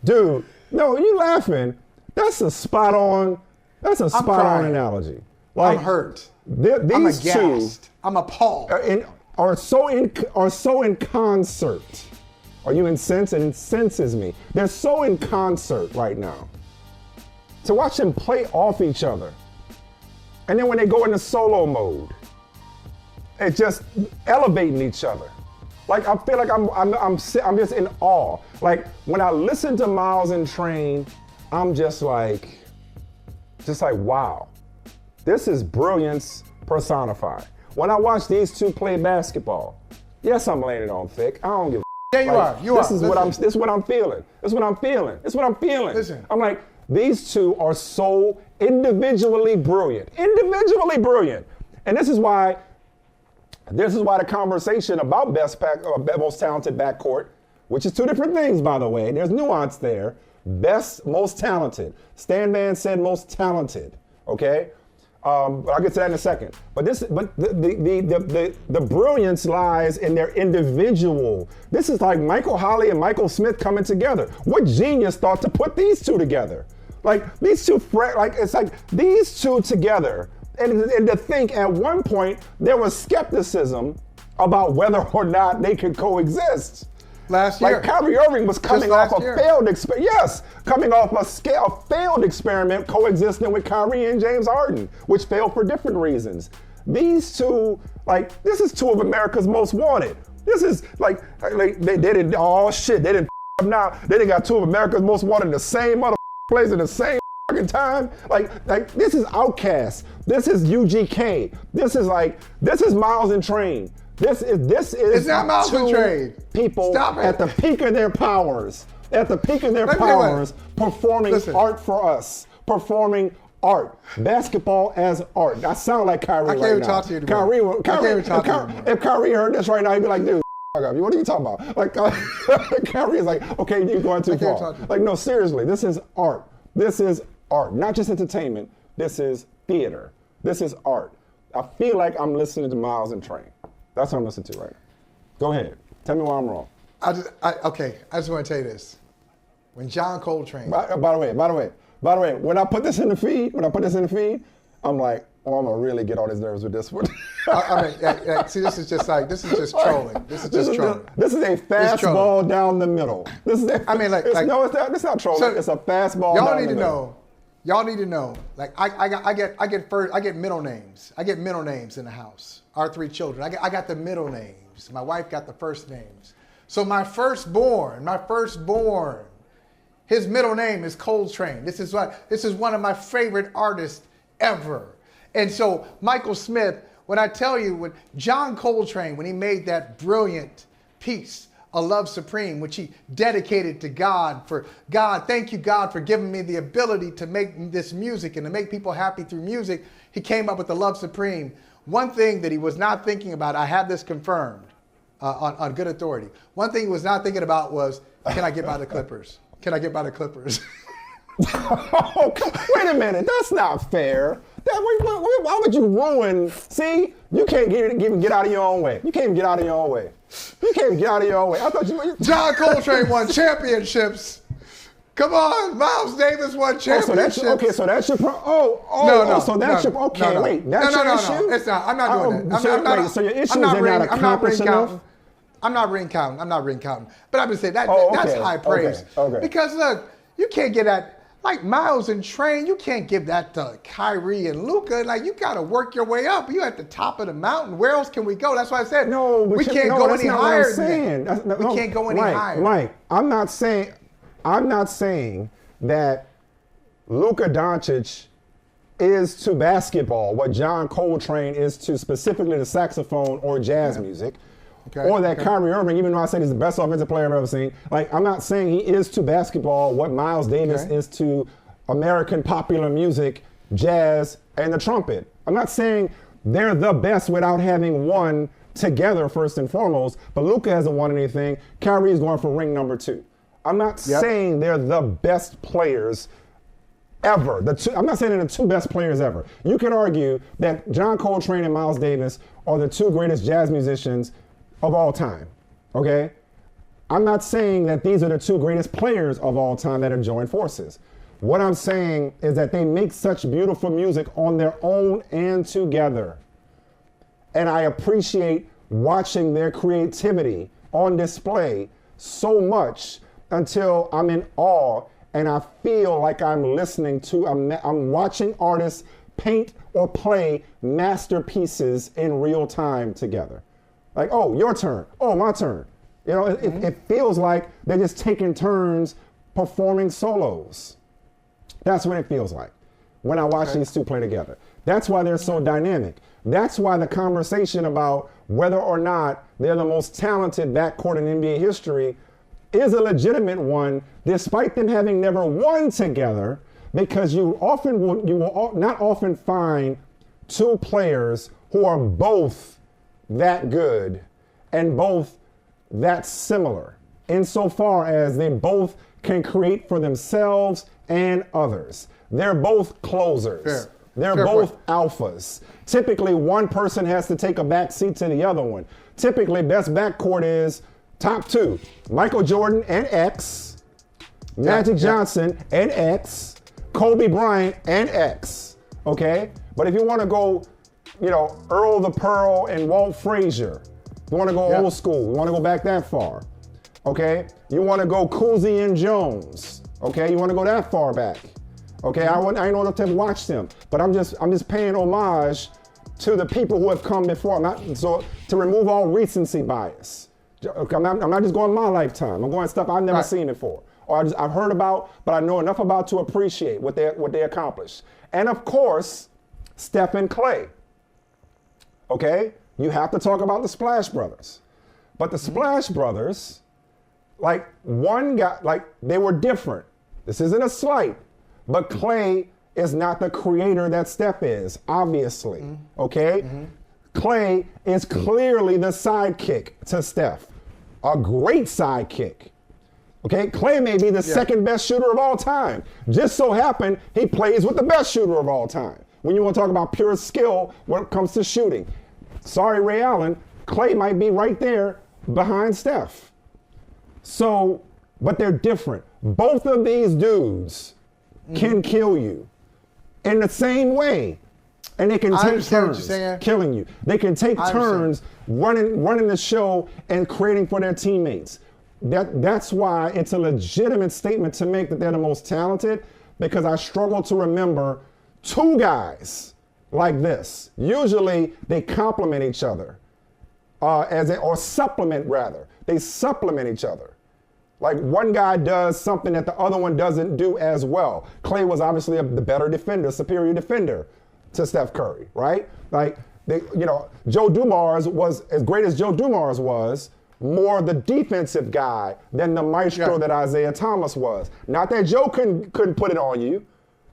Dude, no, you laughing. That's a spot on analogy. Like, I'm hurt. These I'm aghast. two I'm appalled. are so in concert. Are you incensed? It incenses me. They're so in concert right now. To watch them play off each other. And then when they go into solo mode, it's just elevating each other. Like, I feel like I'm just in awe. Like, when I listen to Miles and Train, I'm just like, wow. This is brilliance personified. When I watch these two play basketball, yes, I'm laying it on thick. I don't give a Yeah, you like, are. You are. This is what I'm feeling. This is what I'm feeling. Listen. I'm like, these two are so individually brilliant. And this is why the conversation about most talented backcourt, which is two different things, by the way. There's nuance there. Best, most talented. Stan Van said most talented. Okay. But I'll get to that in a second. But the brilliance lies in their individual. This is like Holley and Michael Smith coming together. What genius thought to put these two together? Like these two, it's like these two together. And to think at one point there was skepticism about whether or not they could coexist. Last year. Like Kyrie Irving was coming off a failed experiment. Yes, coming off a failed experiment coexisting with Kyrie and James Harden, which failed for different reasons. These two, like, this is two of America's most wanted. This is like they didn't, oh shit, they didn't up now. They done got two of America's most wanted in the same other place in the same time. Like this is Outkast. This is UGK. This is Miles and Train. This is it's not Miles and Train. People at the peak of their powers. Performing art for us. Performing art. Basketball as art. I sound like Kyrie right now. I can't even talk to you anymore. If Kyrie heard this right now, he'd be like, dude, what are you talking about? Like, Kyrie is like, okay, you're going too far. Like, no, seriously, this is art. This is art. Not just entertainment. This is theater. This is art. I feel like I'm listening to Miles and Train. That's what I'm listening to right now. Go ahead. Tell me why I'm wrong. I just want to tell you this. When John Coltrane. By the way, when I put this in the feed, I'm like, oh, I'm gonna really get on his nerves with this one. See, this is just trolling. This is trolling. This is a fastball down the middle. This is it's not trolling. So it's a fastball down the middle. Y'all need to know. Like I get middle names. I get middle names in the house. Our three children. I got the middle names. My wife got the first names. So my firstborn, his middle name is Coltrane. This is one of my favorite artists ever. And so Michael Smith, when I tell you, when John Coltrane, when he made that brilliant piece, A Love Supreme, which he dedicated to God, thank you, God, for giving me the ability to make this music and to make people happy through music. He came up with The Love Supreme. One thing that he was not thinking about, I have this confirmed on good authority. One thing he was not thinking about was, can I get by the Clippers? Can I get by the Clippers? Wait a minute, that's not fair. Why would you ruin? See, you can't even get out of your own way. You can't even get out of your own way. I thought you. John Coltrane won championships. Come on, Miles Davis won championships. So that's your issue. No, it's not. I'm not doing that. So your issue is not accomplished enough. I'm not ring counting. But I'm just saying that's high praise. Okay. Because look, you can't get at like Miles and Train, you can't give that to Kyrie and Luka. Like, you got to work your way up. You at the top of the mountain. Where else can we go? That's why I said we can't go any higher than that. We can't go any higher. Mike, I'm not saying that Luka Doncic is to basketball what John Coltrane is to specifically the saxophone or jazz music. Or that Kyrie Irving, even though I said he's the best offensive player I've ever seen, like, I'm not saying he is to basketball what Miles Davis is to American popular music, jazz, and the trumpet. I'm not saying they're the best without having won together first and foremost, but Luka hasn't won anything. Kyrie is going for ring number 2. I'm not saying they're the best players ever. I'm not saying they're the 2 best players ever. You could argue that John Coltrane and Miles Davis are the 2 greatest jazz musicians of all time, okay? I'm not saying that these are the 2 greatest players of all time that have joined forces. What I'm saying is that they make such beautiful music on their own and together. And I appreciate watching their creativity on display so much until I'm in awe and I feel like I'm listening to, I'm watching artists paint or play masterpieces in real time together. Like, oh, your turn. Oh, my turn. You know, it feels like they're just taking turns performing solos. That's what it feels like when I watch these 2 play together. That's why they're so dynamic. That's why the conversation about whether or not they're the most talented backcourt in NBA history is a legitimate one, despite them having never won together, because you will not often find 2 players who are both that good and both that similar insofar as they both can create for themselves and others. They're both closers. Fair. They're Fair both point. alphas. Typically, one person has to take a back seat to the other one. Typically, best backcourt is top 2. Michael Jordan and X, Magic Johnson and X, Kobe Bryant and X, okay? But if you want to go, you know, Earl the Pearl and Walt Frazier, you want to go old school, you want to go back that far, okay? You want to go Cousy and Jones, okay? You want to go that far back, okay? I ain't old enough to have watched them, but I'm just paying homage to the people who have come before. So to remove all recency bias. Okay, I'm not just going my lifetime. I'm going stuff I've never seen before, or I've heard about, but I know enough about to appreciate what they accomplished. And of course, Steph and Clay. Okay, you have to talk about the Splash Brothers, but the Splash Brothers, like one guy, like they were different. This isn't a slight, but Clay is not the creator that Steph is, obviously. Okay. Clay is clearly the sidekick to Steph, a great sidekick. Okay, Clay may be the second best shooter of all time. Just so happened he plays with the best shooter of all time. When you want to talk about pure skill when it comes to shooting, sorry Ray Allen, Clay might be right there behind Steph. So, but they're different. Both of these dudes can kill you in the same way. And they can take turns killing you. They can take turns running the show and creating for their teammates. That's why it's a legitimate statement to make that they're the most talented, because I struggle to remember 2 guys like this. Usually they complement each other, or supplement rather. They supplement each other. Like one guy does something that the other one doesn't do as well. Clay was obviously the better defender, superior defender to Steph Curry, right? Like, Joe Dumars was, as great as Joe Dumars was, more the defensive guy than the maestro that Isaiah Thomas was. Not that Joe couldn't put it on you,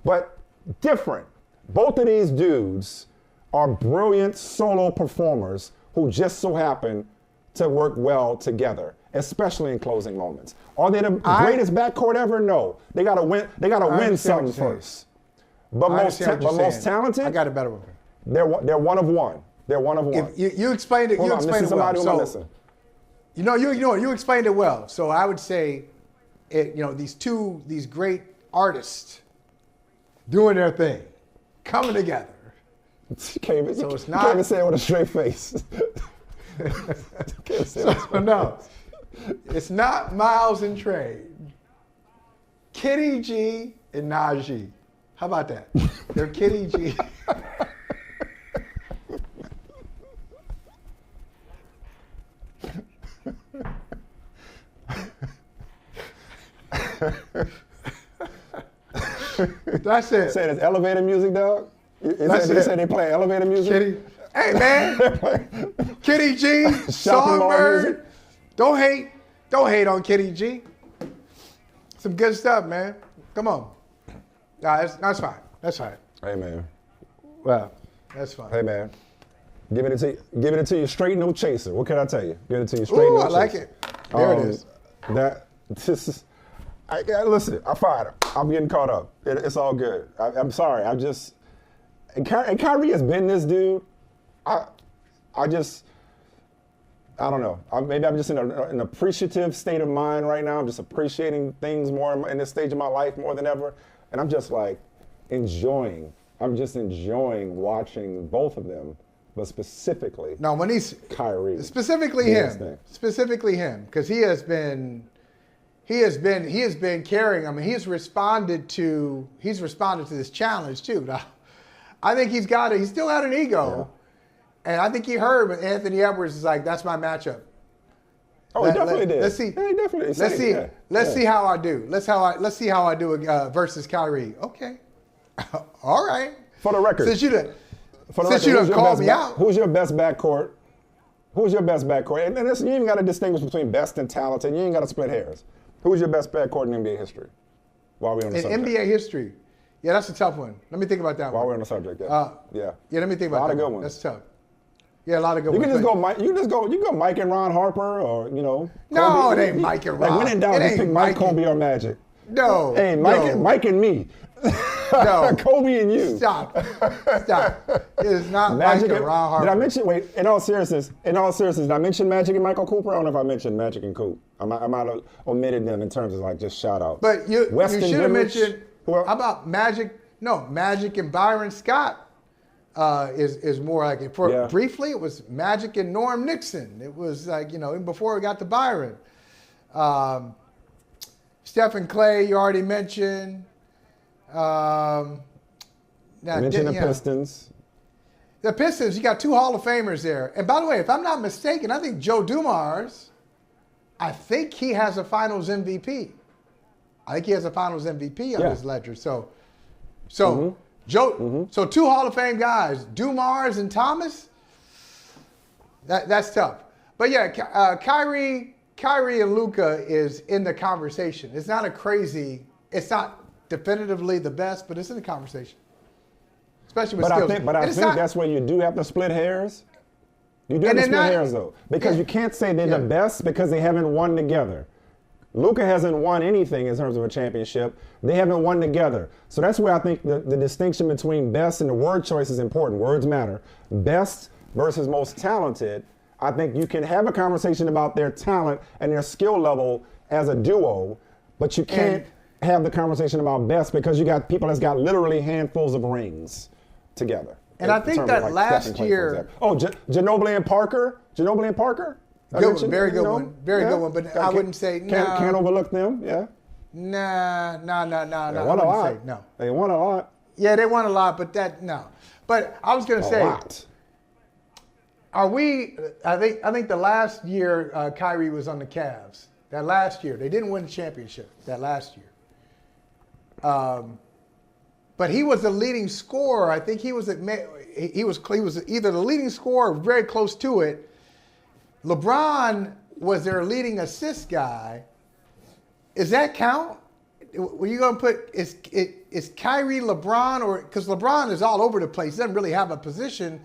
but different. Both of these dudes are brilliant solo performers who just so happen to work well together, especially in closing moments. Are they the greatest backcourt ever? No. They gotta win. They gotta win something first. But most talented. I got a better one. They're one of one. They're one of one. You explained it. You explained it well. So, you explained it well. So I would say, these great artists doing their thing, coming together. You can't even say it with a straight face. No, it's not Miles and Trey. Kenny G and Najee. How about that? They're Kitty G. That's it. Say it's elevator music, dog? You said they play elevator music? Kitty. Hey, man. Kitty G, Shopping mall Songbird. music? Don't hate. Don't hate on Kitty G. Some good stuff, man. Come on. Nah, that's fine. That's fine. Hey, man. Well, that's fine. Hey, man. Giving it to you straight, no chaser. What can I tell you? Giving it to you straight, no I chaser. like it. There it is. Listen, I fired him. I'm getting caught up. It's all good. I'm sorry. And Kyrie has been this dude. I don't know. Maybe I'm just in an appreciative state of mind right now. I'm just appreciating things more in this stage of my life more than ever. And I'm just like enjoying watching both of them, but specifically Kyrie. Specifically him, because he has been carrying. I mean, he's responded to this challenge too. Now, I think he's still got an ego. Yeah. And I think he heard when Anthony Edwards is like, "That's my matchup." Oh, he definitely did. Let's see. Yeah, he definitely did. Let's see how I do. Let's see how I do versus Kyrie. Okay. All right. For the record. Since you done called me out. Who's your best backcourt? Who's your best backcourt? And you ain't got to distinguish between best and talented. You ain't got to split hairs. Who's your best backcourt in NBA history? While we're on the subject. In NBA history. Yeah, that's a tough one. Let me think about that one. While we're on the subject, yeah. Yeah, let me think about that. A lot of good ones. That's tough. Yeah, a lot of good ones. You can go Mike and Ron Harper, or No, Kobe. it ain't Mike and Ron. Like when in doubt, just pick Mike, Kobe, or Magic. No. Hey, Mike and me. No. Kobe and you. Stop. It is not Magic and Ron Harper. Did I mention? Wait. In all seriousness, did I mention Magic and Michael Cooper? I don't know if I mentioned Magic and Coop. I might have omitted them in terms of like just shout out. But you should have mentioned. How about Magic? No, Magic and Byron Scott is more like it. Briefly, it was Magic and Norm Nixon. It was like, even before we got to Byron. Stephen Clay, you already mentioned. Mention the Pistons. The Pistons, you got two Hall of Famers there. And by the way, if I'm not mistaken, I think Joe Dumars, I think he has a Finals MVP. I think he has a Finals MVP on his ledger. So Joe, so two Hall of Fame guys, Dumars and Thomas. That's tough. But yeah, Kyrie and Luka is in the conversation. It's not definitively the best, but it's in the conversation. Especially with skills. But I think that's where you do have to split hairs. You do have to split hairs though, because you can't say they're the best because they haven't won together. Luka hasn't won anything in terms of a championship. They haven't won together. So that's where I think the distinction between best and the word choice is important. Words matter. Best versus most talented. I think you can have a conversation about their talent and their skill level as a duo, but you can't have the conversation about best because you got people that's got literally handfuls of rings together. And I think that last year... Ginobili and Parker? Good one, very good one. Very good one, but I wouldn't say no. Can't overlook them, yeah? Nah. They won a lot. No. They won a lot. Yeah, they won a lot, but no. But I was going to say... A lot. I think the last year Kyrie was on the Cavs. That last year. They didn't win the championship that last year. But he was the leading scorer. I think he was either the leading scorer or very close to it. LeBron was their leading assist guy. Does that count? Were you going to put is Kyrie LeBron, or because LeBron is all over the place, he doesn't really have a position.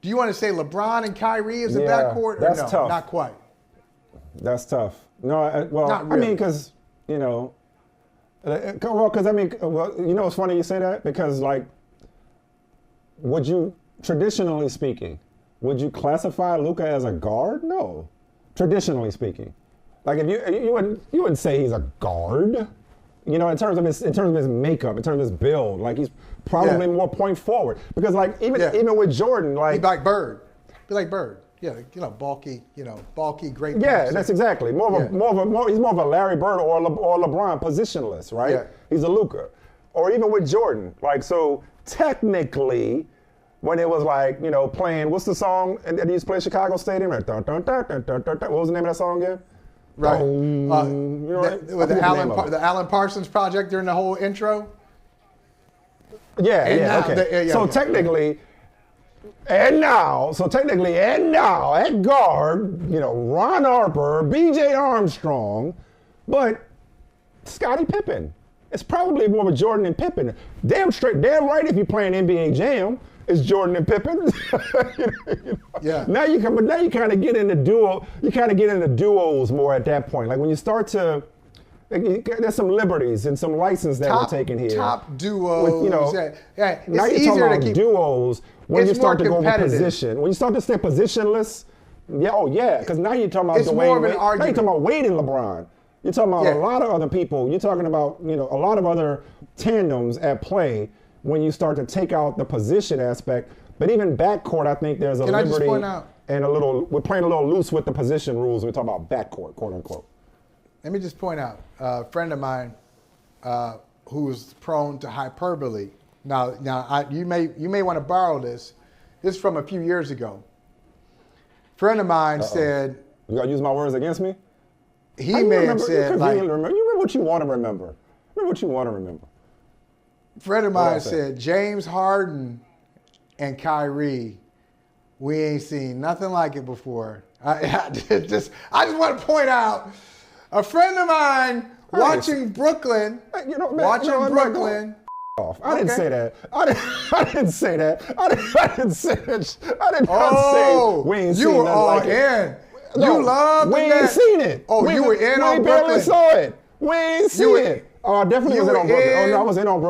Do you want to say LeBron and Kyrie is a backcourt? That's or no? tough. Not quite. That's tough. No, Not really. I mean, because it's funny you say that because traditionally speaking, would you classify Luka as a guard? No, traditionally speaking, like if you wouldn't say he's a guard. In terms of his makeup, in terms of his build, like he's probably more point forward because even with Jordan, he's like Bird, yeah, bulky, great. Yeah, that's exactly he's more of a Larry Bird or LeBron positionless, right? Yeah. He's a Luka. or even with Jordan. Like, so technically, when it was like, playing, what's the song that he used to play at Chicago Stadium? Like, dun, dun, dun, dun, dun, dun, dun. What was the name of that song again? Right. With the Alan Parsons Project during the whole intro? Okay. So technically, at guard, Ron Harper, B.J. Armstrong, but Scottie Pippen. It's probably more of a Jordan and Pippen. Damn right if you're playing NBA Jam, it's Jordan and Pippen. Yeah. Now you kind of get into duos more at that point. Like when you start to, there's some liberties and some license that we're taking here. Top duos. It's now you're easier talking about to keep duos when you start to go over competitive. position. When you start to stay positionless, because now you're talking about It's more of an Now you're argument. talking about Wade and LeBron. You're talking about a lot of other people. You're talking about a lot of other tandems at play when you start to take out the position aspect. But even backcourt, I think there's a liberty I just point out, and we're playing a little loose with the position rules. We're talking about backcourt, quote unquote. Let me just point out, a friend of mine who's prone to hyperbole. Now, you may want to borrow this. This is from a few years ago. Friend of mine said, "You gotta use my words against me." He may have said, you remember what you want to remember. Remember what you want to remember. Friend of mine said, James Harden and Kyrie, we ain't seen nothing like it before. I just want to point out, a friend of mine watching Brooklyn, I didn't say that. I didn't say that. I didn't say we ain't seen nothing like it. You loved we that. ain't seen it. You were in on Brooklyn. We barely saw it. We ain't seen it. Oh, I definitely was in on Brooklyn. Oh, no, I was in on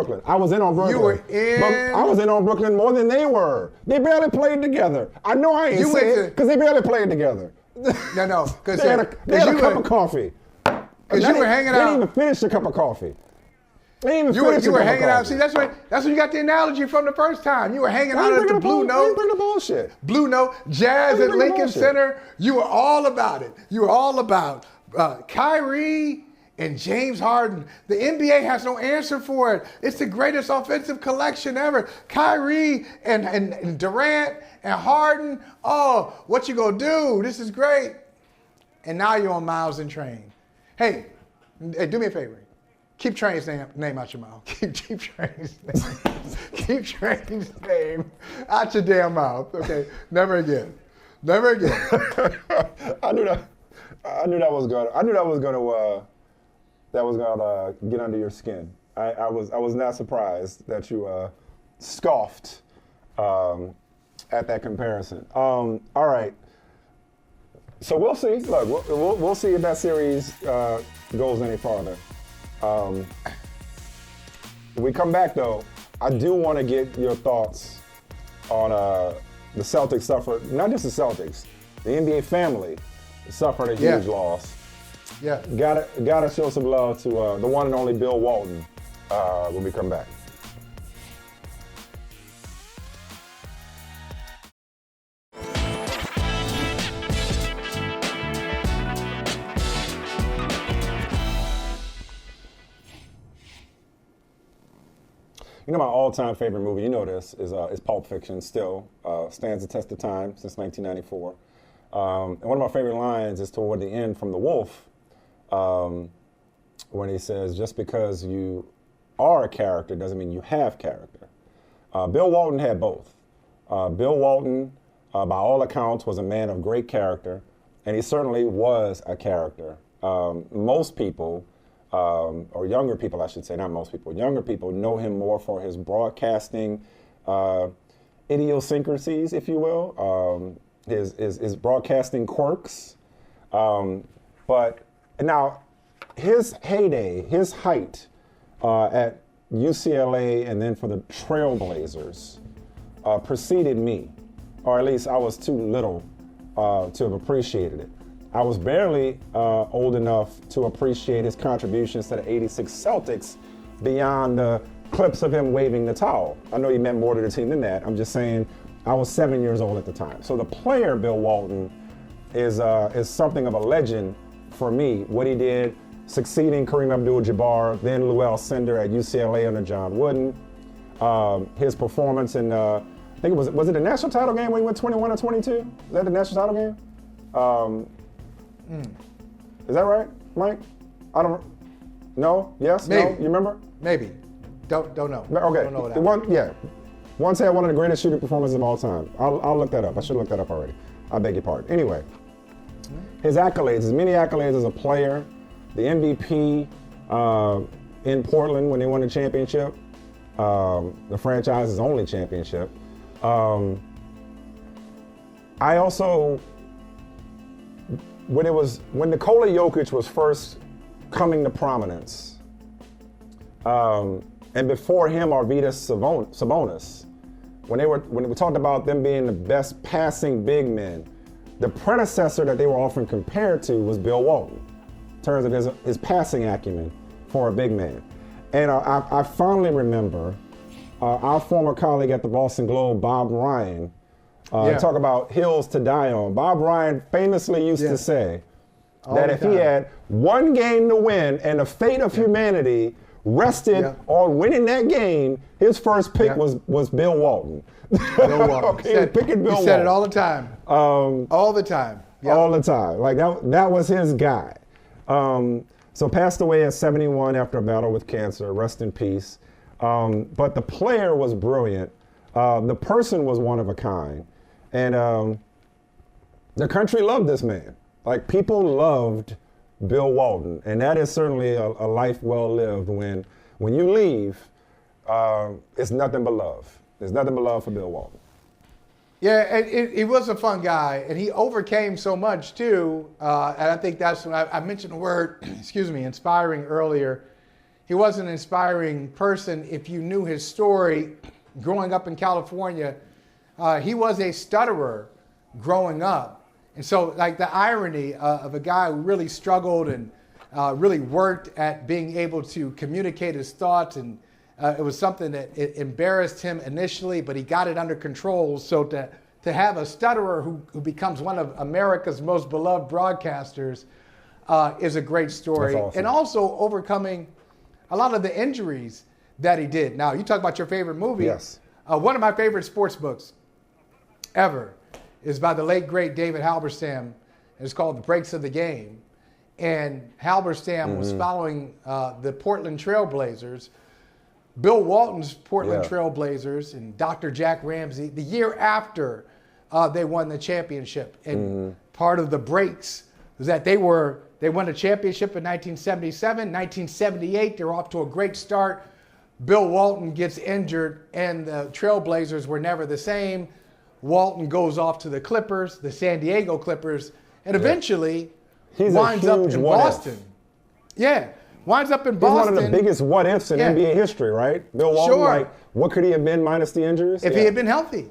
Brooklyn. You were in. But I was in on Brooklyn more than they were. They barely played together. I know I ain't saying it because they barely played together. No, because they had a cup of coffee. Because you were hanging out. They didn't even finish a cup of coffee. You were hanging out. See, that's when you got the analogy from the first time. You were hanging out at the Blue Note. Bring the bullshit. Blue Note, Jazz at Lincoln Center. You were all about it. You were all about Kyrie and James Harden. The NBA has no answer for it. It's the greatest offensive collection ever. Kyrie and Durant and Harden. Oh, what you gonna do? This is great. And now you're on Miles and Train. Hey, do me a favor. Keep Train's name out your mouth. Keep Train's name out your damn mouth. Okay, never again. I knew that was gonna get under your skin. I was not surprised that you scoffed at that comparison. All right. So we'll see. Look, we'll see if that series goes any farther. When we come back, though, I do want to get your thoughts on the Celtics suffered, not just the Celtics, the NBA family suffered a huge loss. Yeah. Gotta show some love to the one and only Bill Walton when we come back. My all-time favorite movie, this, is Pulp Fiction. Still stands the test of time since 1994. And one of my favorite lines is toward the end from The Wolf, when he says, "Just because you are a character doesn't mean you have character." Bill Walton had both. Bill Walton, by all accounts, was a man of great character, and he certainly was a character. Most people, or younger people, I should say, not most people, younger people know him more for his broadcasting idiosyncrasies, if you will, his broadcasting quirks. But now, his heyday, his height at UCLA and then for the Trailblazers preceded me, or at least I was too little to have appreciated it. I was barely old enough to appreciate his contributions to the '86 Celtics beyond the clips of him waving the towel. I know he meant more to the team than that. I'm just saying I was 7 years old at the time. So the player Bill Walton is something of a legend for me. What he did succeeding Kareem Abdul-Jabbar, then Lou Alcindor at UCLA under John Wooden. His performance in, I think it was it the national title game when he went 21 or 22? Is that the national title game? Is that right, Mike? I don't. No? Yes? Maybe. No? You remember? Maybe. Don't know. Okay. Don't know what happened. Once had one of the greatest shooting performances of all time. I'll look that up. I should look that up already. I beg your pardon. Anyway, his accolades, his many accolades as a player, the MVP in Portland when they won the championship, the franchise's only championship. I also, when Nikola Jokic was first coming to prominence, and before him, Arvydas Sabonis, when we talked about them being the best passing big men, the predecessor that they were often compared to was Bill Walton, in terms of his passing acumen for a big man. And I fondly remember our former colleague at the Boston Globe, Bob Ryan, talk about hills to die on. Bob Ryan famously used to say that if he had one game to win and the fate of humanity rested on winning that game, his first pick was Bill Walton. Bill Walton. He was picking Bill Walton. He said it all the time. All the time. Yep. All the time. Like that was his guy. So passed away at 71 after a battle with cancer. Rest in peace. But the player was brilliant. The person was one of a kind. And the country loved this man. Like, people loved Bill Walton. And that is certainly a life well lived when you leave, it's nothing but love. There's nothing but love for Bill Walton. Yeah, and he was a fun guy, and he overcame so much too. And I think that's when I mentioned the word, inspiring earlier. He was an inspiring person. If you knew his story, growing up in California, he was a stutterer growing up. And so, like, the irony of a guy who really struggled and really worked at being able to communicate his thoughts, and it was something that it embarrassed him initially, but he got it under control. So to have a stutterer who becomes one of America's most beloved broadcasters is a great story. That's awesome. And also overcoming a lot of the injuries that he did. Now, you talk about your favorite movie. Yes. One of my favorite sports books ever is by the late, great David Halberstam. It's called The Breaks of the Game. And Halberstam was following the Portland Trail Blazers, Bill Walton's Portland Trail Blazers, and Dr. Jack Ramsey, the year after they won the championship. And part of the breaks was that they won a championship in 1977. 1978, they were off to a great start. Bill Walton gets injured, and the Trail Blazers were never the same. Walton goes off to the Clippers, the San Diego Clippers, and eventually winds up in Boston. Yeah, winds up in Boston. He's one of the biggest what-ifs in NBA history, right? Bill Walton, like, what could he have been minus the injuries? If he had been healthy.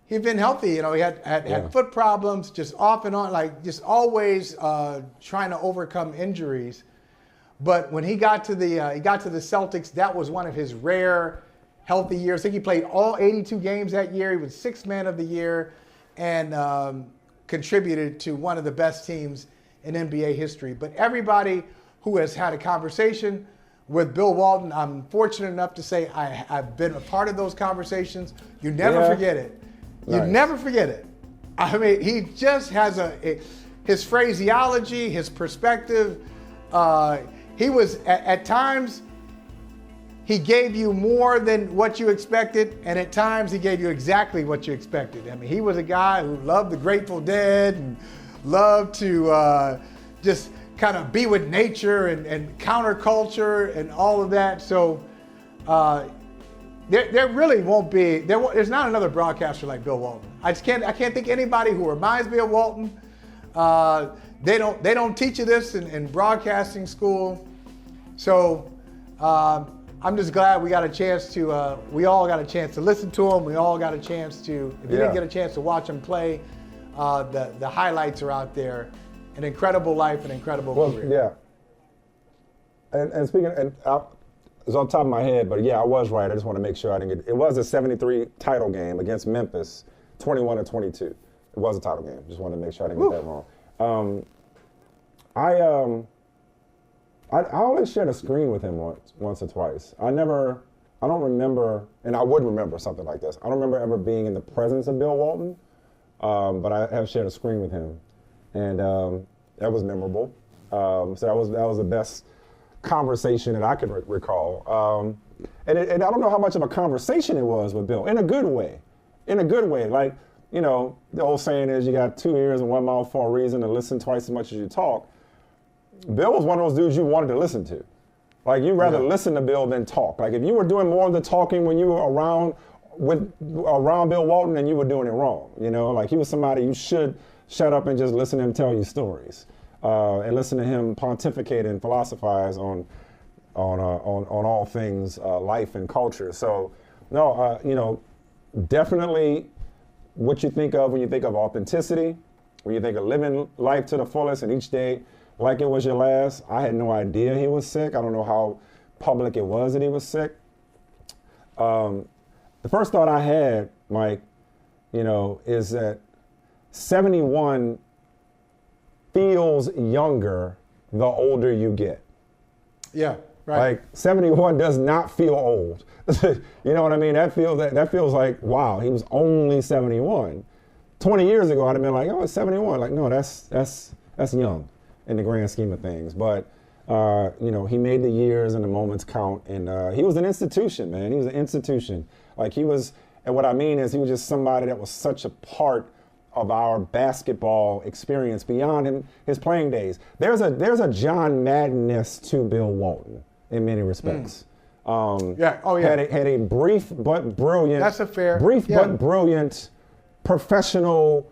He'd been healthy. You know, he had foot problems, just off and on, like just always trying to overcome injuries. But when he got to the Celtics, that was one of his rare healthy years. I think he played all 82 games that year. He was Sixth Man of the Year and contributed to one of the best teams in NBA history. But everybody who has had a conversation with Bill Walton, I'm fortunate enough to say I've been a part of those conversations. You never forget it. You never forget it. I mean, he just has his phraseology, his perspective. He was, at times, he gave you more than what you expected, and at times he gave you exactly what you expected. I mean, he was a guy who loved the Grateful Dead and loved to just kind of be with nature and counterculture and all of that. So there really won't be, there's not another broadcaster like Bill Walton. I can't think anybody who reminds me of Walton. They don't teach you this in broadcasting school. So I'm just glad we got a chance to, we all got a chance to listen to him. We all got a chance to, if you didn't get a chance to watch him play, the highlights are out there. An incredible life, an incredible career. Yeah. And speaking, it's on top of my head, but yeah, I was right. I just want to make sure I didn't get, it was a 73 title game against Memphis, 21-22. It was a title game. Just wanted to make sure I didn't get that wrong. I only shared a screen with him once or twice. I don't remember, and I would remember something like this. I don't remember ever being in the presence of Bill Walton, but I have shared a screen with him, and that was memorable. So that was the best conversation that I could recall. And I don't know how much of a conversation it was with Bill, in a good way. In a good way. Like, you know, the old saying is you got 2 ears and 1 mouth for a reason, to listen twice as much as you talk. Bill was one of those dudes you wanted to listen to. Like, you'd rather listen to Bill than talk. Like, if you were doing more of the talking when you were around Bill Walton, then you were doing it wrong. You know, like, he was somebody you should shut up and just listen to him tell you stories, and listen to him pontificate and philosophize on all things life and culture. So, no, you know, definitely what you think of when you think of authenticity, when you think of living life to the fullest and each day like it was your last. I had no idea he was sick. I don't know how public it was that he was sick. The first thought I had, Mike, you know, is that 71 feels younger the older you get. Yeah, right. Like, 71 does not feel old. You know what I mean? That feels like, wow, he was only 71. 20 years ago, I'd have been like, oh, it's 71. Like, no, that's young in the grand scheme of things. But, you know, he made the years and the moments count. And he was an institution, man. He was an institution. Like, he was, and what I mean is he was just somebody that was such a part of our basketball experience beyond his playing days. There's a John Madden-ness to Bill Walton in many respects. Yeah. Oh, yeah. Had a brief but brilliant. That's a fair. But brilliant professional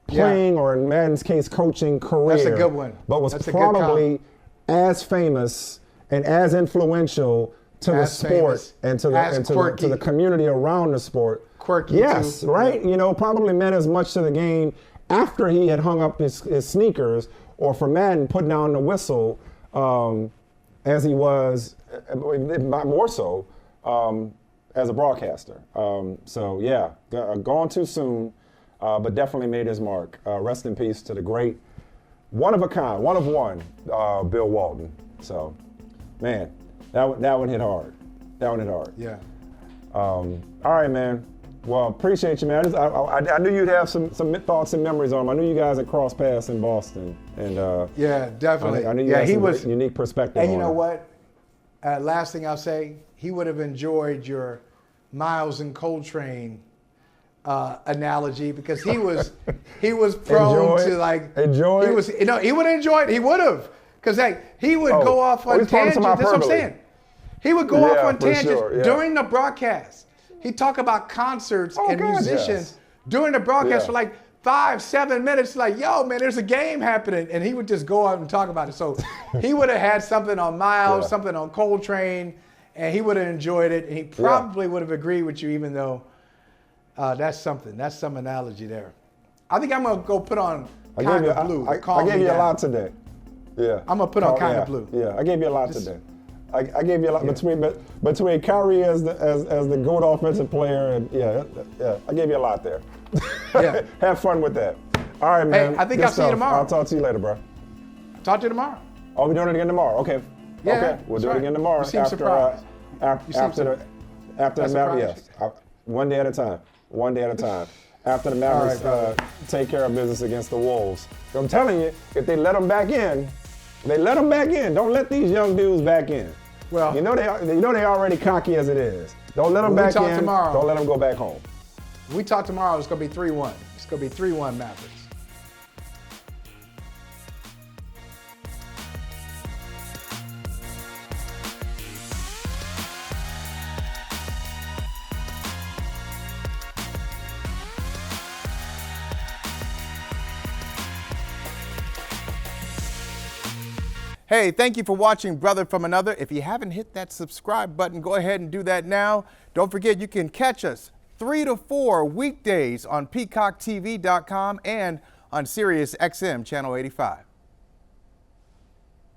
playing, or in Madden's case, coaching career. That's a good one. But was probably as famous and as influential to the sport and to the community around the sport. Quirky. Yes, too. right. You know, probably meant as much to the game after he had hung up his sneakers, or for Madden putting down the whistle, as he was, more so, as a broadcaster. So yeah, gone too soon, but definitely made his mark. Rest in peace to the great, one of a kind, one of one, Bill Walton. So, man, that one hit hard. That one hit hard. Yeah. All right, man. Well, appreciate you, man. I knew you'd have some thoughts and memories on him. I knew you guys had crossed paths in Boston, and yeah, definitely. I knew you had some unique perspective. And you know what? Last thing I'll say, he would have enjoyed your Miles and Coltrane analogy, because he was prone to like enjoy. He was, you know, he would have enjoyed. He would have, because he would go off on tangents. That's what I'm saying. He would go off on tangents during the broadcast. He'd talk about concerts and musicians during the broadcast for like 5-7 minutes. Like, yo, man, there's a game happening, and he would just go out and talk about it. So he would have had something on Miles, something on Coltrane, and he would have enjoyed it. And he probably would have agreed with you, even though that's something. That's some analogy there. I think I'm gonna go put on Kind of Blue. I gave you a lot today. Yeah. I'm gonna put on Kind of Blue. Yeah, I gave you a lot today. I gave you a lot between Kyrie as the GOAT offensive player, and I gave you a lot there. Yeah. Have fun with that. All right, man. Hey, I think I'll see you tomorrow. I'll talk to you later, bro. Talk to you tomorrow. Oh, we're doing it again tomorrow. Okay. Yeah, okay. We'll do it again tomorrow. You seem surprised. After the Mavericks. Yes. One day at a time. One day at a time. After the Mavericks take care of business against the Wolves. I'm telling you, if they let them back in. Don't let these young dudes back in. Well, you know they already cocky as it is. Don't let them back in. Tomorrow, don't let them go back home. We talk tomorrow. It's gonna be 3-1. It's gonna be 3-1 Mavericks. Hey, thank you for watching Brother from Another. If you haven't hit that subscribe button, go ahead and do that now. Don't forget, you can catch us 3 to 4 weekdays on PeacockTV.com and on Sirius XM Channel 85.